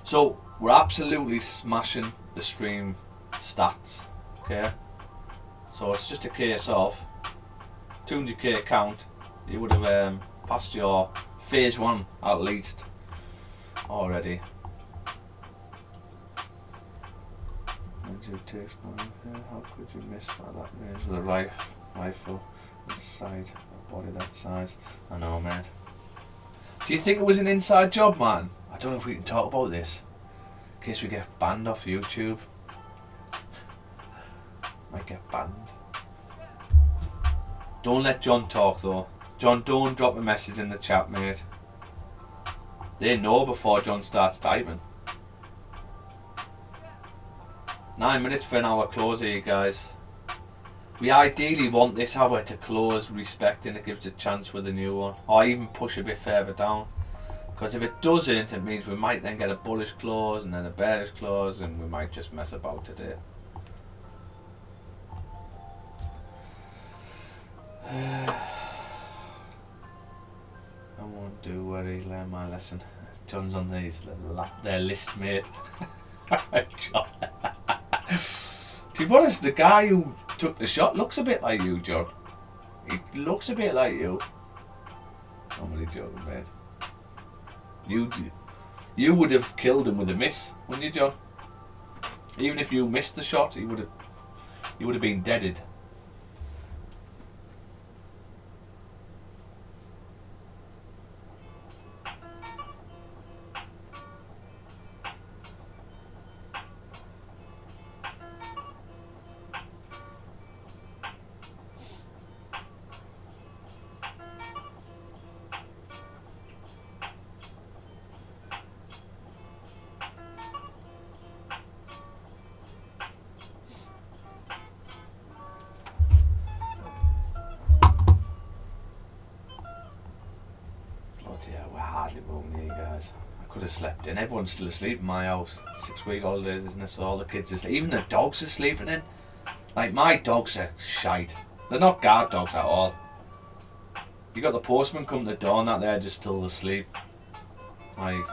So we're absolutely smashing the stream stats. Okay, so it's just a case of 200k account, you would have passed your phase 1 at least already. How could you miss that range with a rifle inside a body that size? I know, mate. Do you think it was an inside job, man? I don't know if we can talk about this in case we get banned off YouTube. Might get banned. Don't let John talk though. John, don't drop a message in the chat, mate. They know before John starts typing. 9 minutes for an hour close here, guys. We ideally want this hour to close respecting it gives a chance with a new one, or even push a bit further down. Because if it doesn't, it means we might then get a bullish close and then a bearish close, and we might just mess about today. I won't do worry, learn my lesson. John's on their list, mate. John. To be honest, the guy who took the shot looks a bit like you, John. He looks a bit like you. I'm only joking, mate. You would have killed him with a miss, wouldn't you, John? Even if you missed the shot, he would have been deaded. about me, guys. I could have slept in. Everyone's still asleep in my house. 6-week holidays, isn't it? So all the kids are asleep. Even the dogs are sleeping in. Like, my dogs are shite. They're not guard dogs at all. You got the postman come to the door and that they're just still asleep. Like,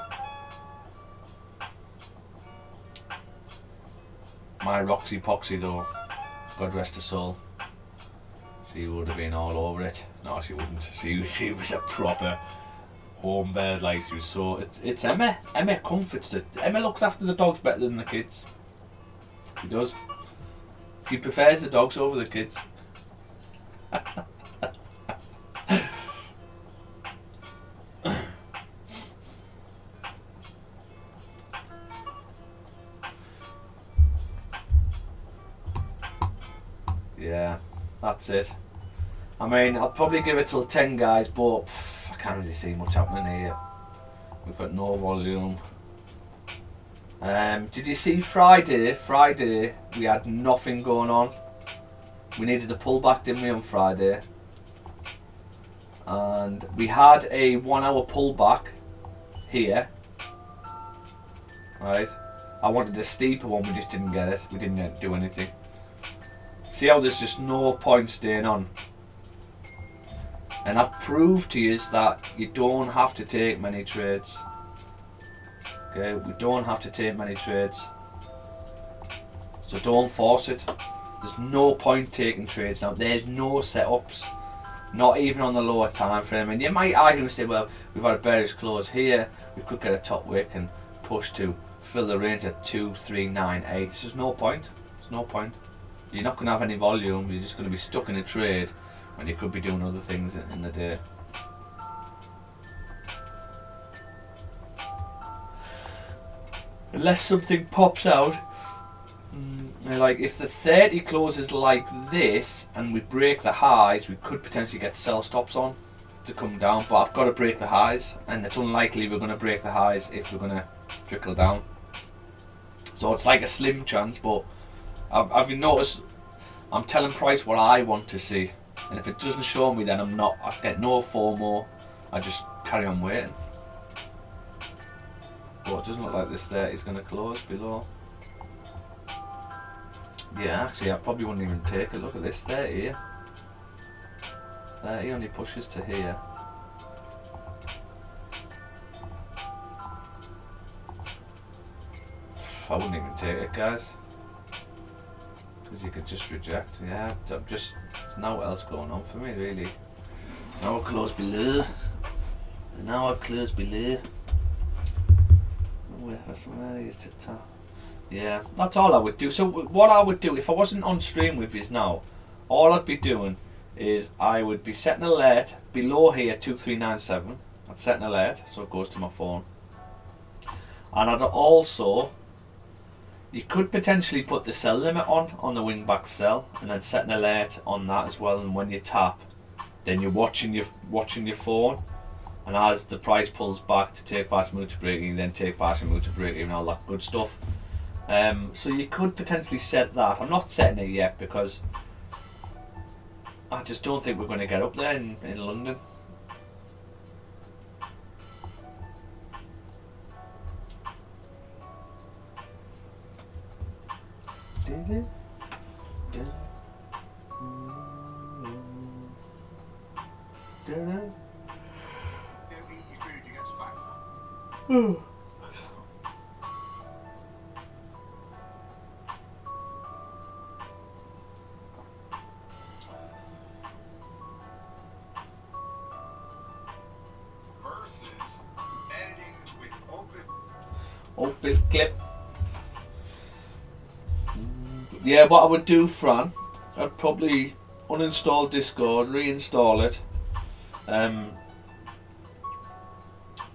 my Roxy Poxy though, God rest her soul, she would have been all over it. No, she wouldn't. She was a proper home bird. Like, she was so. It's Emma. Emma comforts it. Emma looks after the dogs better than the kids. She does. She prefers the dogs over the kids. Yeah, that's it. I mean, I'll probably give it till 10, guys, but I can't really see much happening here. We've got no volume. Did you see Friday? Friday, we had nothing going on. We needed a pullback, didn't we, on Friday? And we had a 1 hour pullback here. Right. I wanted a steeper one, we just didn't get it. We didn't do anything. See how there's just no point staying on. And I've proved to you that you don't have to take many trades. Okay, we don't have to take many trades. So don't force it. There's no point taking trades now. There's no setups. Not even on the lower time frame. And you might argue and say, well, we've had a bearish close here. We could get a top wick and push to fill the range at 2398. There's just no point. There's no point. You're not going to have any volume. You're just going to be stuck in a trade when you could be doing other things in the day. Unless something pops out, like if the 30 closes like this and we break the highs, we could potentially get sell stops on to come down, but I've got to break the highs, and it's unlikely we're going to break the highs if we're going to trickle down. So it's like a slim chance, but I've been noticed I'm telling price what I want to see, and if it doesn't show me, then I get no FOMO. I just carry on waiting. But it doesn't look like this 30 is going to close below. Yeah, actually I probably wouldn't even take a look at this 30 here. 30 only pushes to here. I wouldn't even take it, guys. Because you could just reject. Yeah, there's no else going on for me, really. Now I'll close below. Now I'll close below. Where is the top? Yeah, that's all I would do. So what I would do if I wasn't on stream with you now, all I'd be doing is I would be setting an alert below here 2397. I'd set an alert so it goes to my phone. And I'd also, you could potentially put the sell limit on the wing back sell, and then set an alert on that as well. And when you tap, then you're watching your phone. And as the price pulls back to take partial move to break even, then take partial move to break even, all that good stuff. So you could potentially set that. I'm not setting it yet because I just don't think we're going to get up there in London. Opus clip. Yeah, what I would do, Fran, I'd probably uninstall Discord, reinstall it, and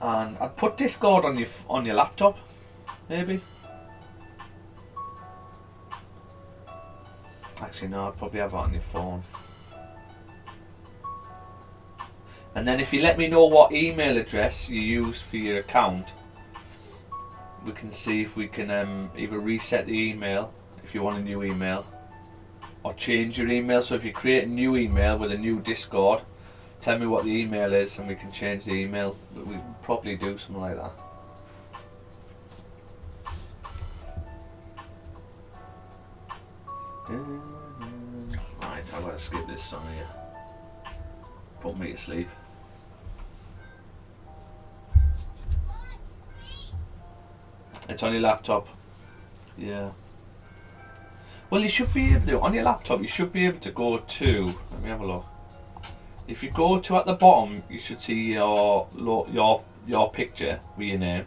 I'd put Discord on your laptop, maybe. Actually, no, I'd probably have it on your phone. And then if you let me know what email address you use for your account, we can see if we can either reset the email if you want a new email, or change your email. So if you create a new email with a new Discord, Tell me what the email is and we can change the email. We can probably do something like that. Right, I've got to skip this song here. Put me to sleep. It's on your laptop. Yeah. Well, you should be able to, on your laptop, you should be able to go to, let me have a look. If you go to at the bottom, you should see your picture with your name.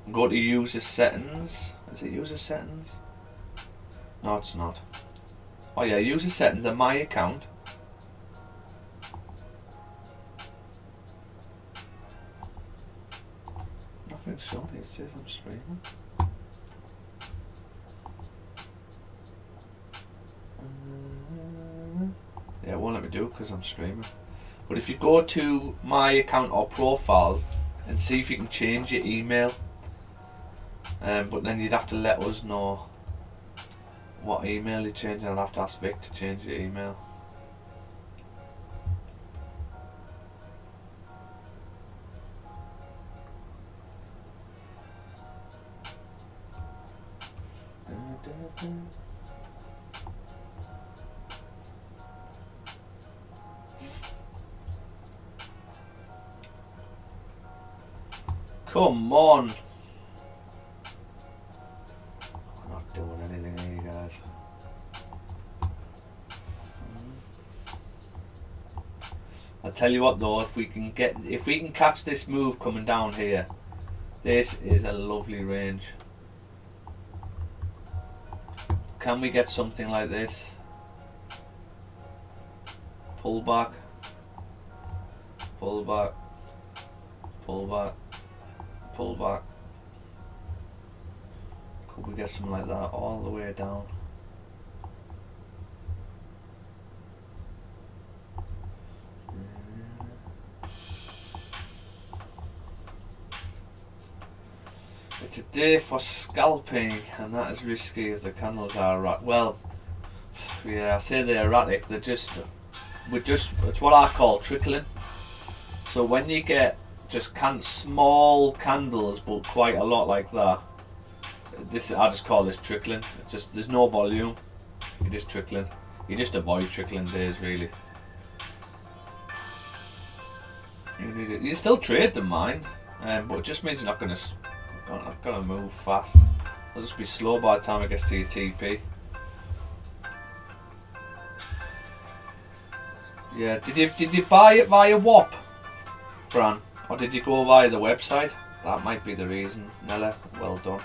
And go to user settings. Is it user settings? No, it's not. Oh yeah, user settings and my account. Nothing's showing, it says I'm streaming. Yeah, it won't let me do it because I'm streaming. But if you go to my account or profiles and see if you can change your email, but then you'd have to let us know what email you change, and I'll have to ask Vic to change your email. Come on! I'm not doing anything here, you guys. I'll tell you what though, if we can catch this move coming down here, this is a lovely range. Can we get something like this? Pull back, pull back, pull back, pull back. Could we get something like that all the way down? It's a day for scalping, and that is risky as the candles are erratic. Well, yeah, I say they're erratic. It's what I call trickling. So when you get just small candles, but quite a lot like that, I just call this trickling. It's just there's no volume. You're just trickling. You just avoid trickling days, really. You still trade them, mind, but it just means you're not gonna move fast. It'll just be slow by the time it gets to your TP. Yeah, did you buy it via WAP, Fran, or did you go via the website? That might be the reason, Nella. Well done.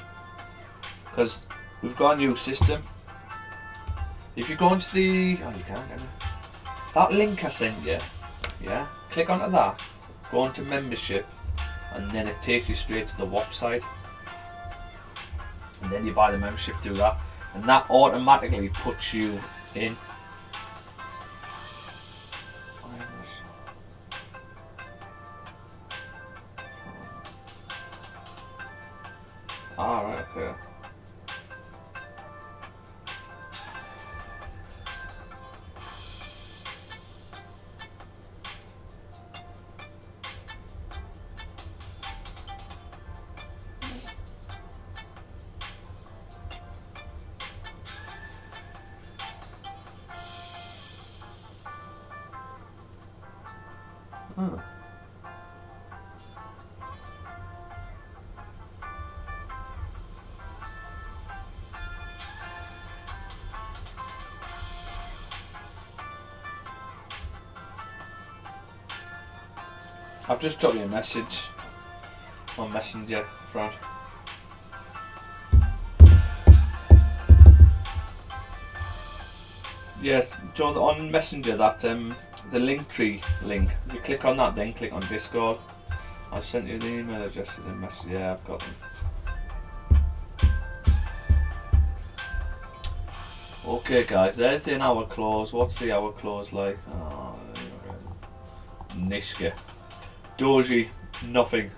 Because we've got a new system. If you go into the you can't get it. That link I sent you, yeah, click onto that, go onto membership, and then it takes you straight to the WAP site, and then you buy the membership through that, and that automatically puts you in. Alright, okay. I've just dropped you a message on Messenger, Fran. Yes, John, on Messenger, that the Linktree link. If you click on that, then click on Discord. I've sent you the email addresses in message. Yeah, I've got them. Okay, guys, there's the hour close. What's the hour close like? Oh, Nishka. Doji, nothing.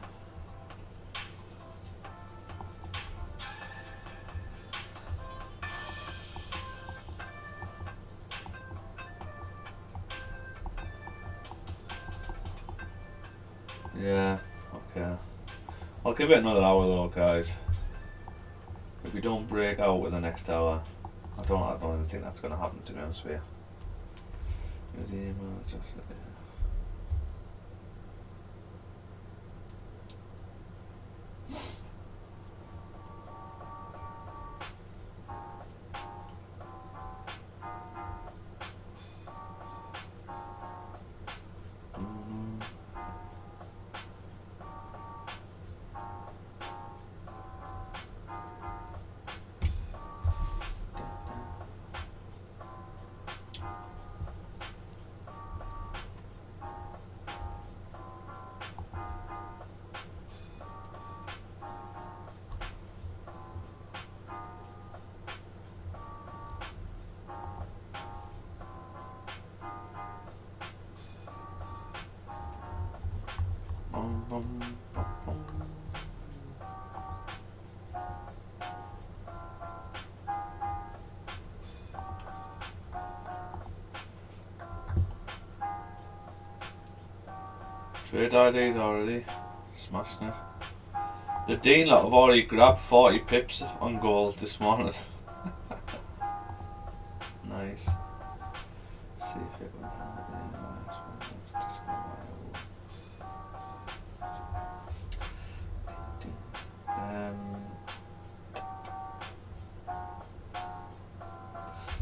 Yeah, okay. I'll give it another hour though, guys. If we don't break out with the next hour, I don't even think that's going to happen, to be honest with you. Here's the email, just trade IDs already. Smashing it. The Dean lot have already grabbed 40 pips on gold this morning. Nice. See if it will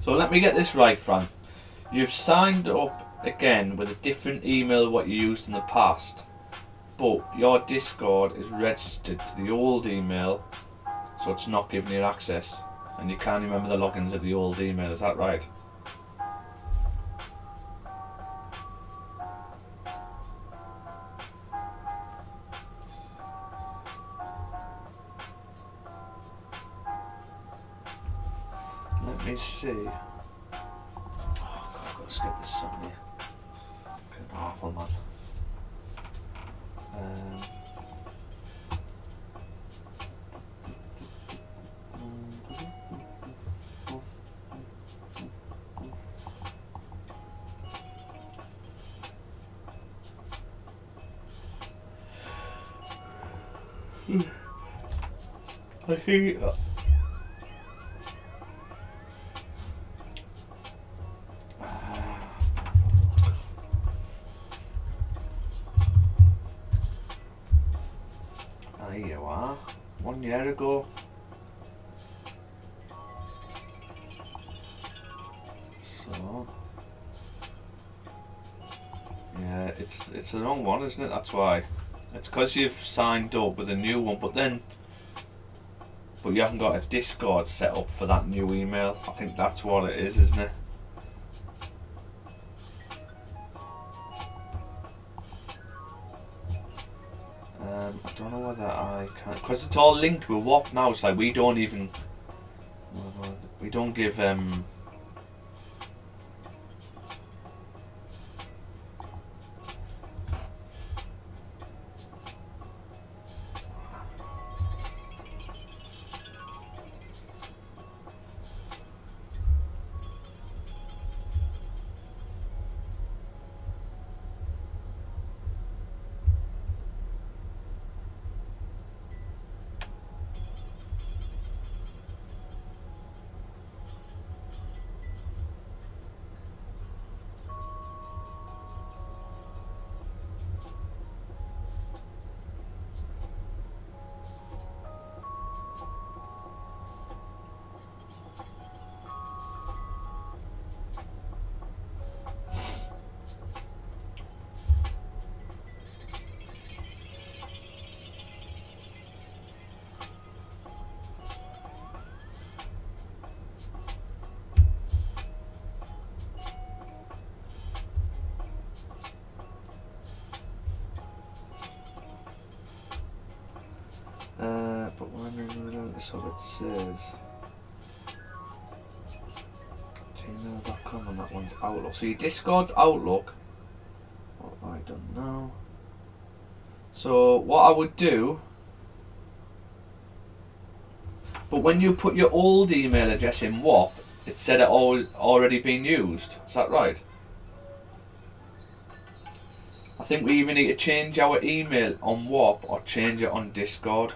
So let me get this right, Fran. You've signed up again with a different email what you used in the past, but your Discord is registered to the old email, so it's not giving you access, and you can't remember the logins of the old email. Is that right? Let me see. Oh God, I've got to skip this song here. Fucking awful, man. I hate that. There you are. 1 year ago. So yeah, it's the wrong one, isn't it? That's why. It's because you've signed up with a new one, but you haven't got a Discord set up for that new email. I think that's what it is, isn't it? I don't know whether I can, because it's all linked with WAP now. It's like we don't give but so it says gmail.com and that one's Outlook. So your Discord's Outlook. What have I done now? So what I would do, but when you put your old email address in WAP, it said it already been used. Is that right? I think we even need to change our email on WAP or change it on Discord.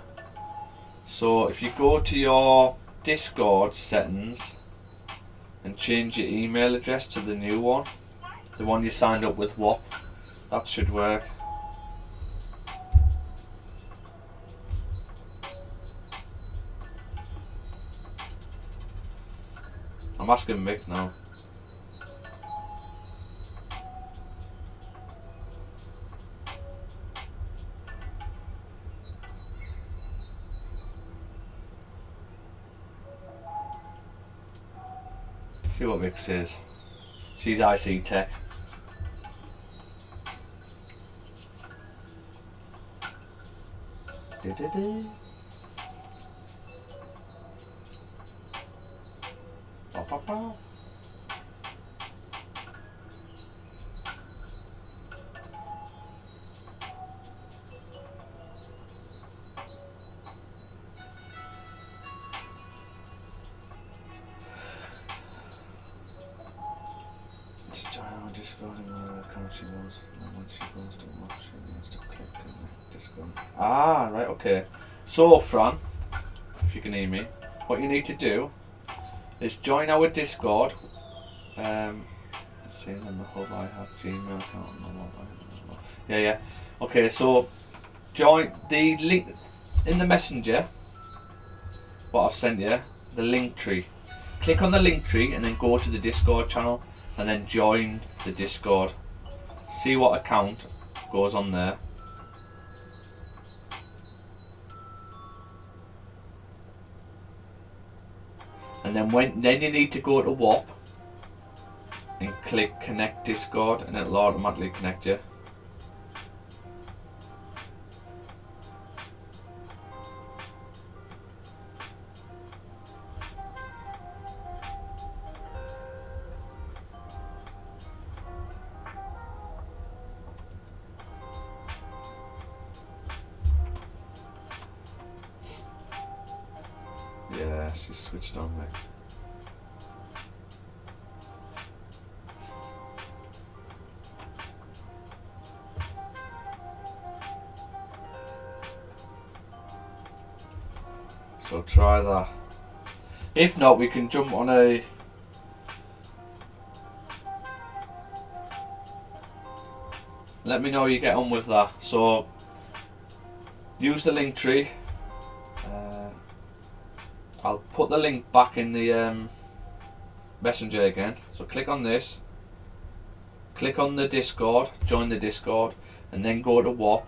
So if you go to your Discord settings and change your email address to the new one, the one you signed up with WAP, that should work. I'm asking Mick now. See what Mick says. She's IC Tech. Ah, right, okay. So, Fran, if you can hear me, what you need to do is join our Discord. See, in the hub I have Gmail account. Yeah. Okay, so join the link in the messenger. What I've sent you, the link tree. Click on the link tree and then go to the Discord channel and then join the Discord. See what account goes on there. And then you need to go to WAP and click connect Discord and it'll automatically connect you. Yeah, she's switched on, mate. So try that. If not, we can jump on a... Let me know you get on with that. So use the link tree. I'll put the link back in the messenger again. So click on this, click on the Discord, join the Discord, and then go to WAP,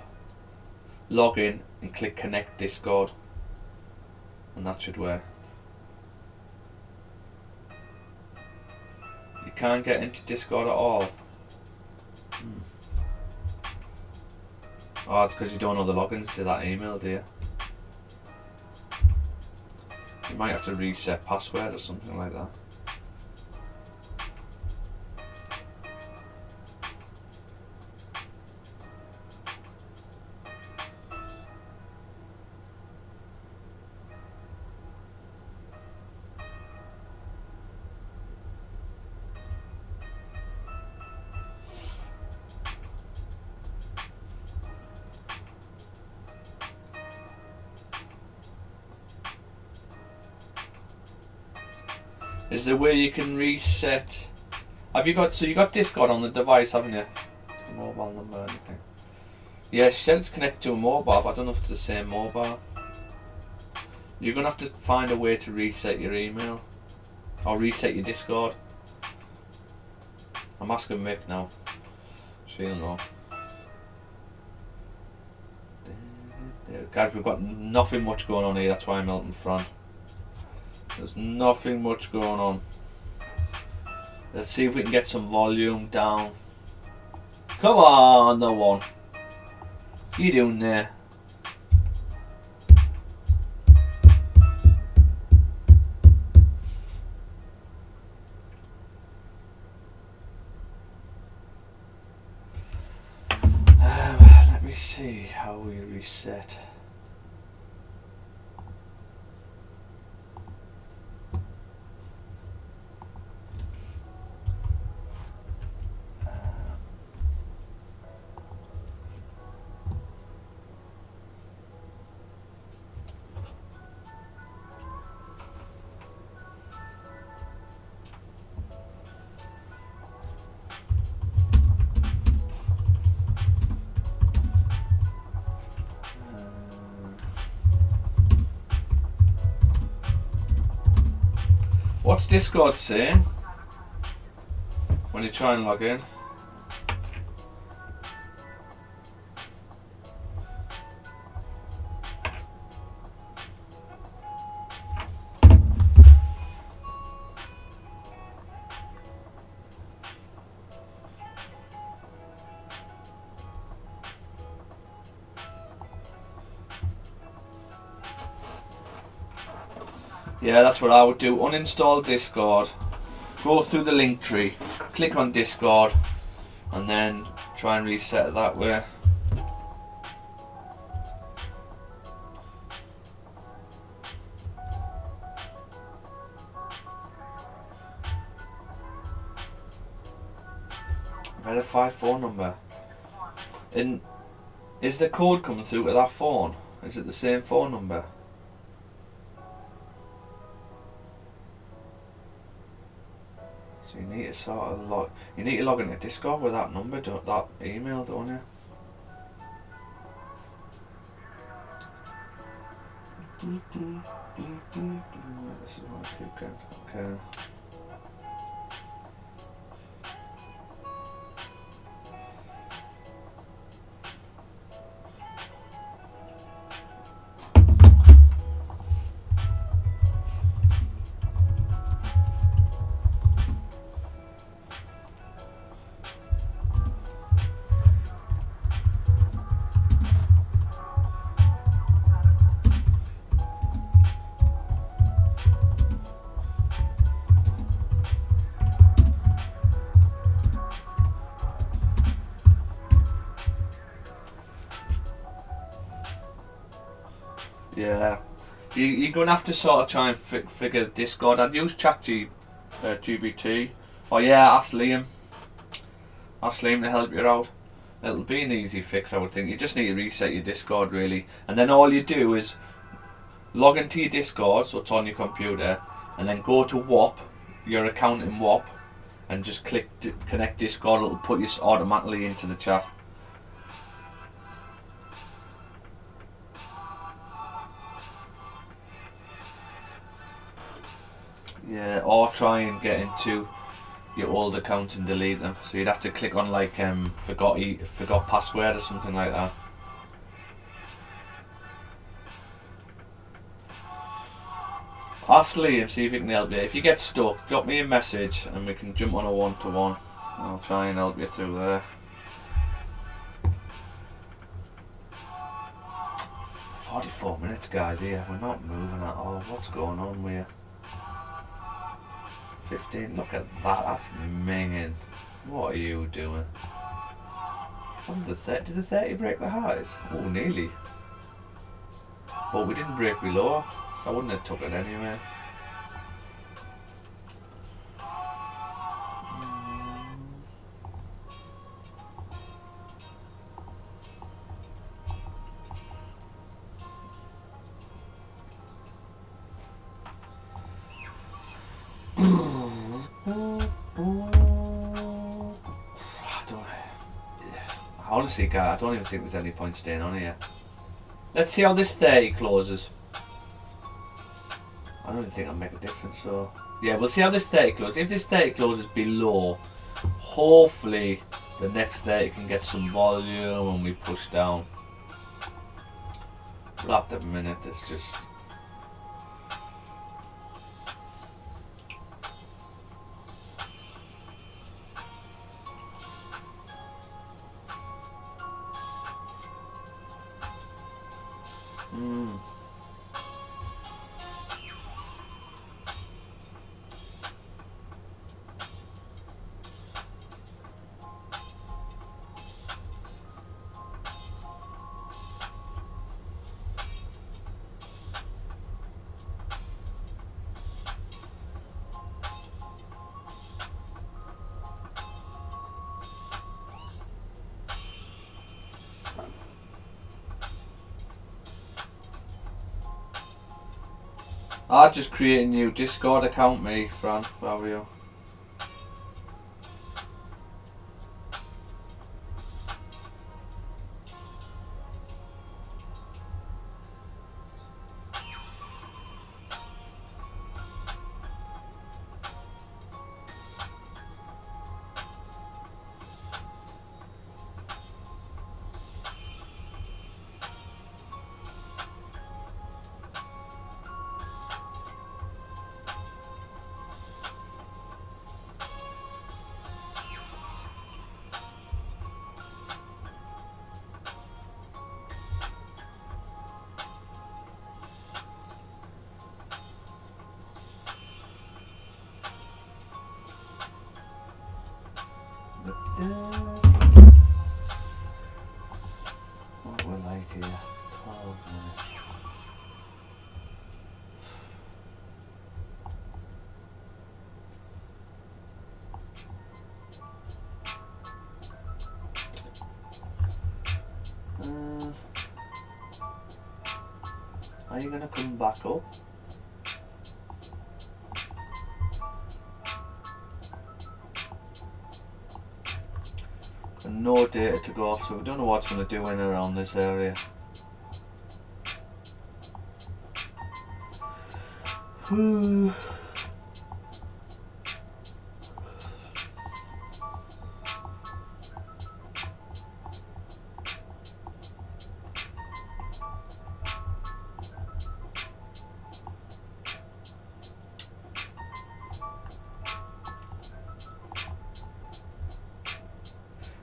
log in and click connect Discord, and that should work. You can't get into Discord at all. Oh, it's because you don't know the logins to that email, do you? You might have to reset password or something like that. Is there a way you can reset? Have you got, so you got Discord on the device, haven't you? A mobile number or anything? Yeah, she said it's connected to a mobile, but I don't know if it's the same mobile. You're gonna have to find a way to reset your email or reset your Discord. I'm asking Mick now. She'll know. Guys, we've got nothing much going on here. That's why I'm melting Fran. There's nothing much going on. Let's see if we can get some volume down. Come on, no one. What are you doing there? Let me see how we reset. What's Discord saying when you try and log in? Yeah, that's what I would do. Uninstall Discord, go through the link tree, click on Discord, and then try and reset it that way. Verify phone number. And is the code coming through to that phone? Is it the same phone number? So you need to sort of log. You need to log into Discord with that number, that email, don't you? This is what I keep getting. Okay. Yeah, you're going to have to sort of try and figure Discord. I'd use ChatGPT. Oh yeah, ask Liam. Ask Liam to help you out. It'll be an easy fix, I would think. You just need to reset your Discord really, and then all you do is log into your Discord, so it's on your computer, and then go to WAP, your account in WAP, and just click connect Discord. It'll put you automatically into the chat. Yeah, or try and get into your old accounts and delete them. So you'd have to click on like forgot password or something like that. Ask Liam, see if he can help you. If you get stuck, drop me a message and we can jump on a one-to-one. I'll try and help you through there. 44 minutes, guys, here. We're not moving at all. What's going on with you? 15, look at that, that's minging. What are you doing? Did the 30 break the highs? Oh, nearly. But we didn't break below, so I wouldn't have took it anyway. Honestly, guys, I don't even think there's any point staying on here. Let's see how this 30 closes. I don't even think it'll make a difference, so... Yeah, we'll see how this 30 closes. If this 30 closes below, hopefully the next 30 can get some volume and we push down. But at the minute, it's just... I'd just create a new Discord account, me, Fran, if I were you. Are you going to come back up? And no data to go off, so we don't know what's going to do in around this area.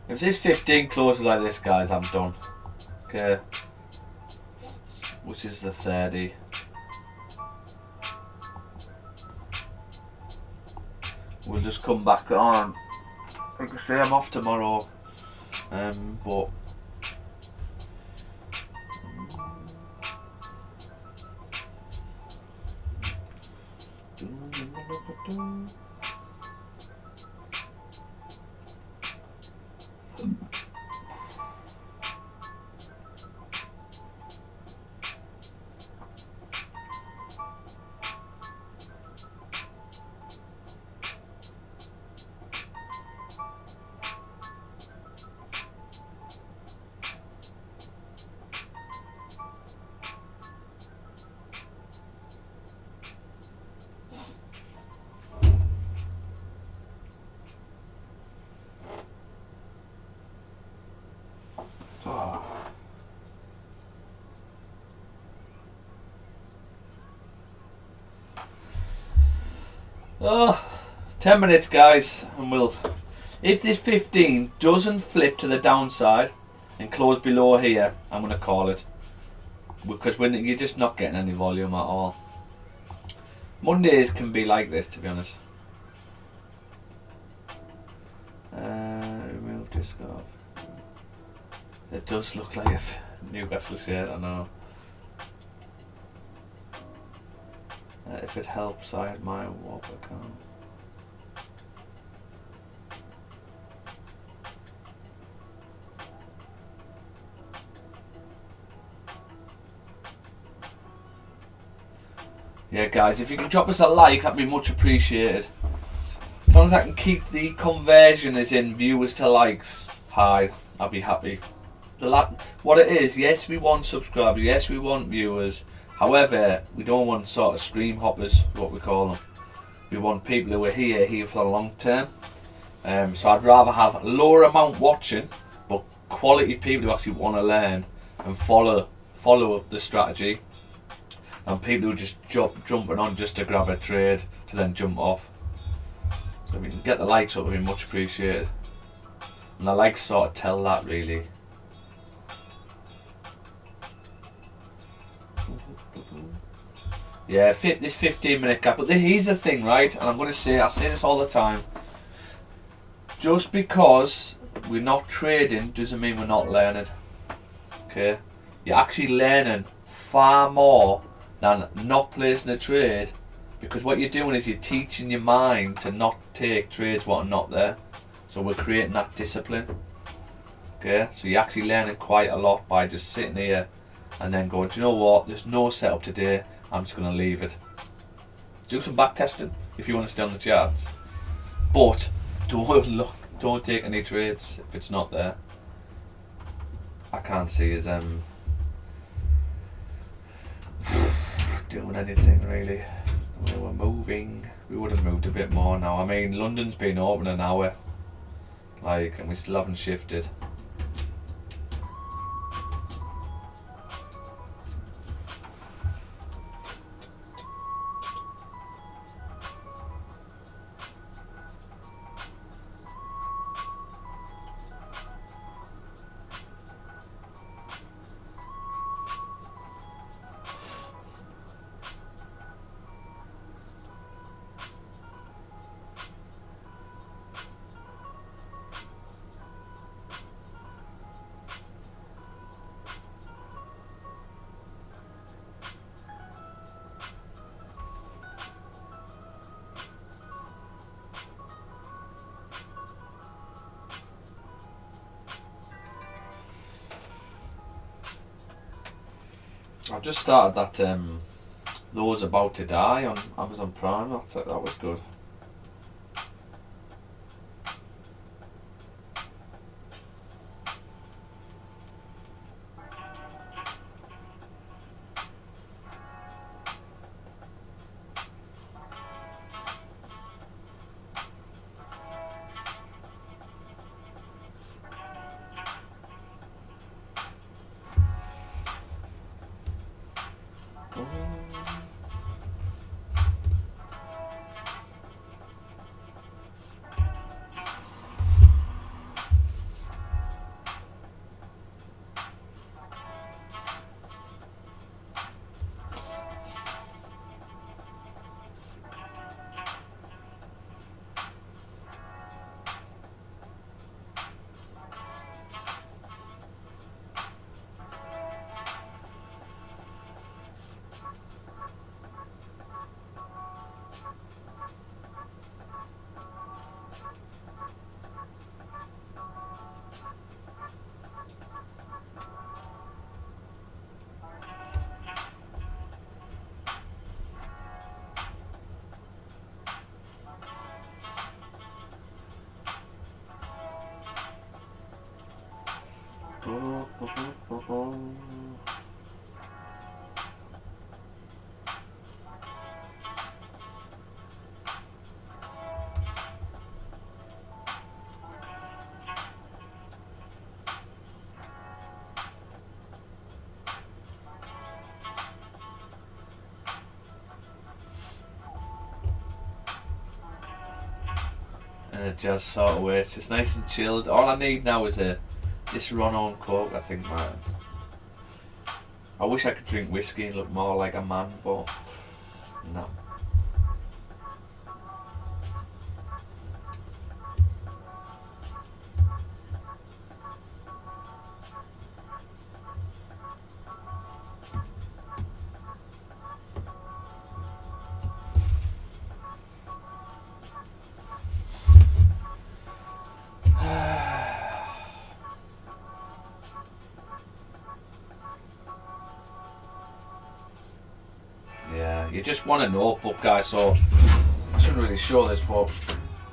If this 15 closes like this, guys, I'm done. Okay. Which is the 30. We'll just come back on. Like I say, I'm off tomorrow. But oh, 10 minutes, guys, and we'll. If this 15 doesn't flip to the downside and close below here, I'm going to call it, because when you're just not getting any volume at all. Mondays can be like this, to be honest. Remove this off. It does look like a Newcastle shirt, I know. If it helps, I had my walk account. Yeah, guys, if you can drop us a like, that'd be much appreciated. As long as I can keep the conversion as in viewers to likes high, I'll be happy. What it is, yes, we want subscribers, yes, we want viewers. However, we don't want sort of stream hoppers, what we call them. We want people who are here for the long term. So I'd rather have a lower amount watching, but quality people who actually want to learn and follow up the strategy, and people who just jumping on just to grab a trade to then jump off. So if we can get the likes up, it would be much appreciated. And the likes sort of tell that, really. Yeah, this 15-minute gap. But here's the thing, right? And I'm going to say, I say this all the time. Just because we're not trading doesn't mean we're not learning. Okay? You're actually learning far more than not placing a trade, because what you're doing is you're teaching your mind to not take trades what are not there. So we're creating that discipline. Okay? So you're actually learning quite a lot by just sitting here and then going, do you know what? There's no setup today. I'm just going to leave it. Do some back testing if you want to stay on the charts, but don't take any trades if it's not there. I can't see us doing anything really. We were moving. We would have moved a bit more now. I mean, London's been open an hour, and we still haven't shifted. I've just started that Those About to Die on Amazon Prime. That was good. And it just sort of way. It's just nice and chilled. All I need now is this run-on Coke, I think, man. I wish I could drink whiskey and look more like a man, but no. Yeah, you just want a notebook, guys, so I shouldn't really show this, but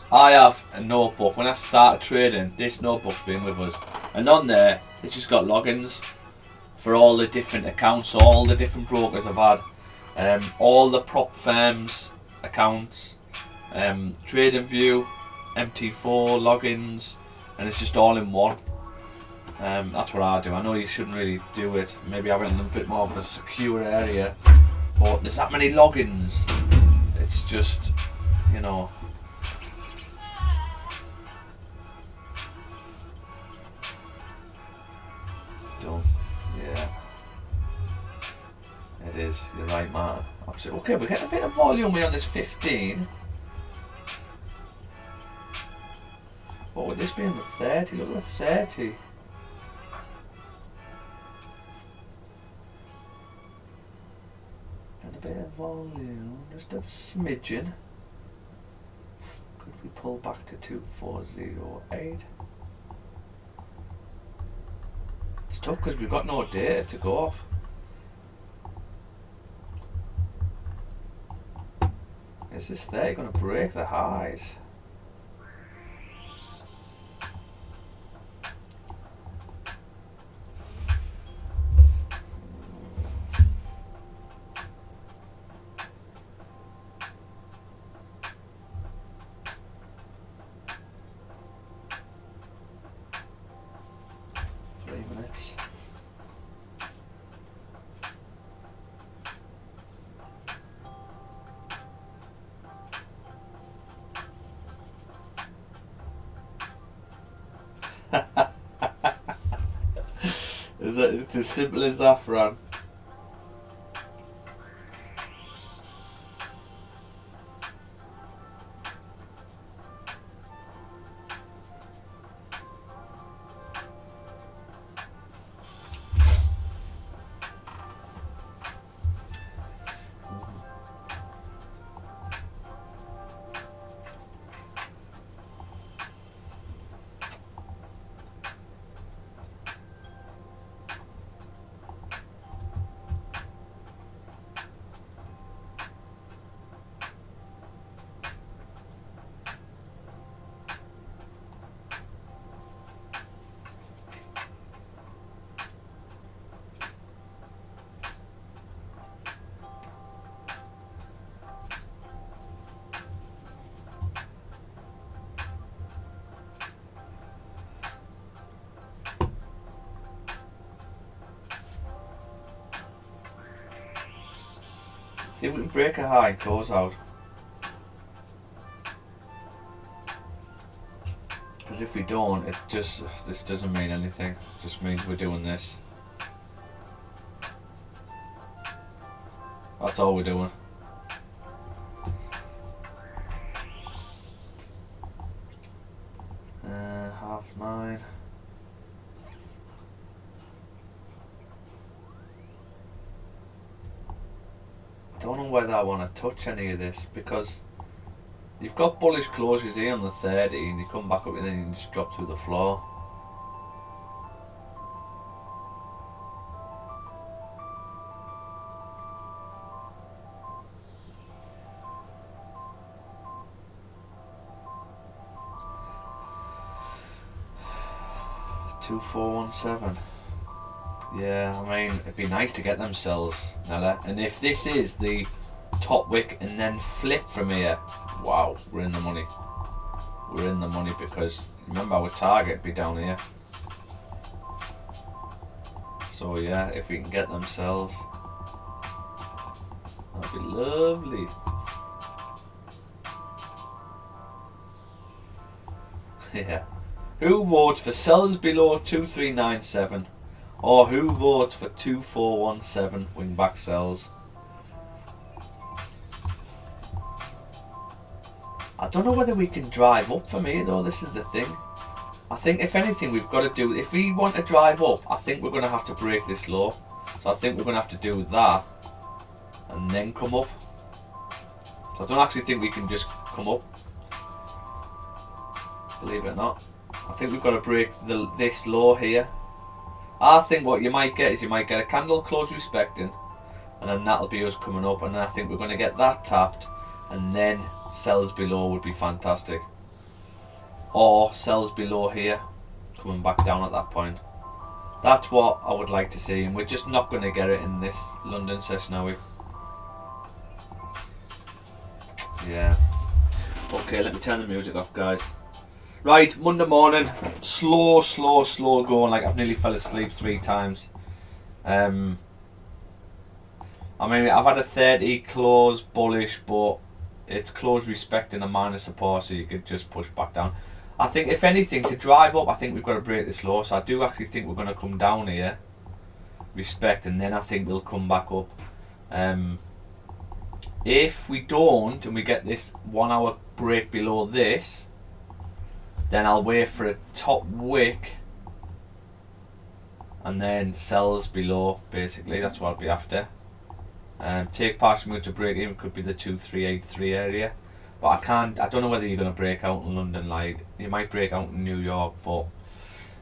I have a notebook. When I started trading, this notebook's been with us, and on there it's just got logins for all the different accounts, all the different brokers I've had, all the prop firms accounts, trading view, MT4 logins, and it's just all in one. That's what I do. I know you shouldn't really do it, maybe have it in a bit more of a secure area, but there's that many logins, it's just, you know. Done. Yeah. It is, you're right, man. Absolutely. Okay, we're getting a bit of volume here on this 15. What would this be on the 30? Look at the 30. And a bit of volume, just a smidgen. Could we pull back to 2408? It's tough because we've got no data to go off. Is this 30 going to break the highs? It's as simple as that, Fran. See if we can break a high and close out. Because if we don't, this doesn't mean anything. It just means we're doing this. That's all we're doing. Half 9. I don't know whether I want to touch any of this because you've got bullish closures here on the 30 and you come back up and then you just drop through the floor. $2,417. Yeah, I mean, it'd be nice to get them sells, Nella. And if this is the top wick and then flip from here, wow, we're in the money. We're in the money because remember our target be down here. So yeah, if we can get them sells, that'd be lovely. Yeah. Who votes for sells below 2397 or who votes for 2417 wing back sells? I don't know whether we can drive up from here though, this is the thing. I think if anything we've got to do, if we want to drive up, I think we're going to have to break this low. So I think we're going to have to do that and then come up. So I don't actually think we can just come up, believe it or not. I think we've got to break this low here. I think what you might get is you might get a candle close respecting and then that'll be us coming up, and I think we're going to get that tapped and then sells below would be fantastic. Or sells below here coming back down at that point. That's what I would like to see, and we're just not going to get it in this London session, are we? Yeah. Okay, let me turn the music off, guys. Right, Monday morning, slow going, like I've nearly fell asleep 3 times. I mean, I've had a 30 close bullish, but it's close respecting a minor support, so you could just push back down. I think if anything, to drive up, I think we've got to break this low, so I do actually think we're going to come down here, respect, and then I think we'll come back up. If we don't, and we get this 1 hour break below this, then I'll wait for a top wick and then sells below, basically. That's what I'll be after. Take partial move to break even, could be the 2383 area. But I don't know whether you're going to break out in London. Like, you might break out in New York, but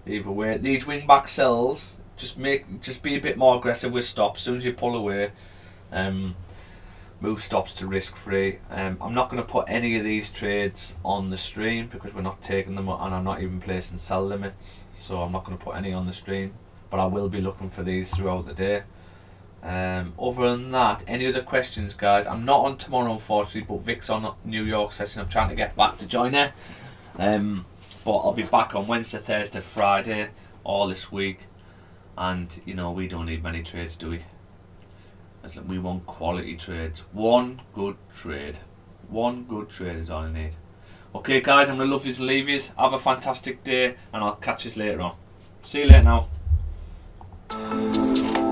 either way, these wing back sells, just be a bit more aggressive with stops. As soon as you pull away, move stops to risk free. I'm not going to put any of these trades on the stream because we're not taking them, and I'm not even placing sell limits, so I'm not going to put any on the stream, but I will be looking for these throughout the day. Other than that, any other questions, guys? I'm not on tomorrow, unfortunately, but Vic's on New York session. I'm trying to get back to join her, but I'll be back on Wednesday, Thursday, Friday all this week. And you know, we don't need many trades, do we? We want quality trades. One good trade is all I need. Okay, guys, I'm gonna love yous and leave yous. Have a fantastic day, and I'll catch yous later on. See you later now.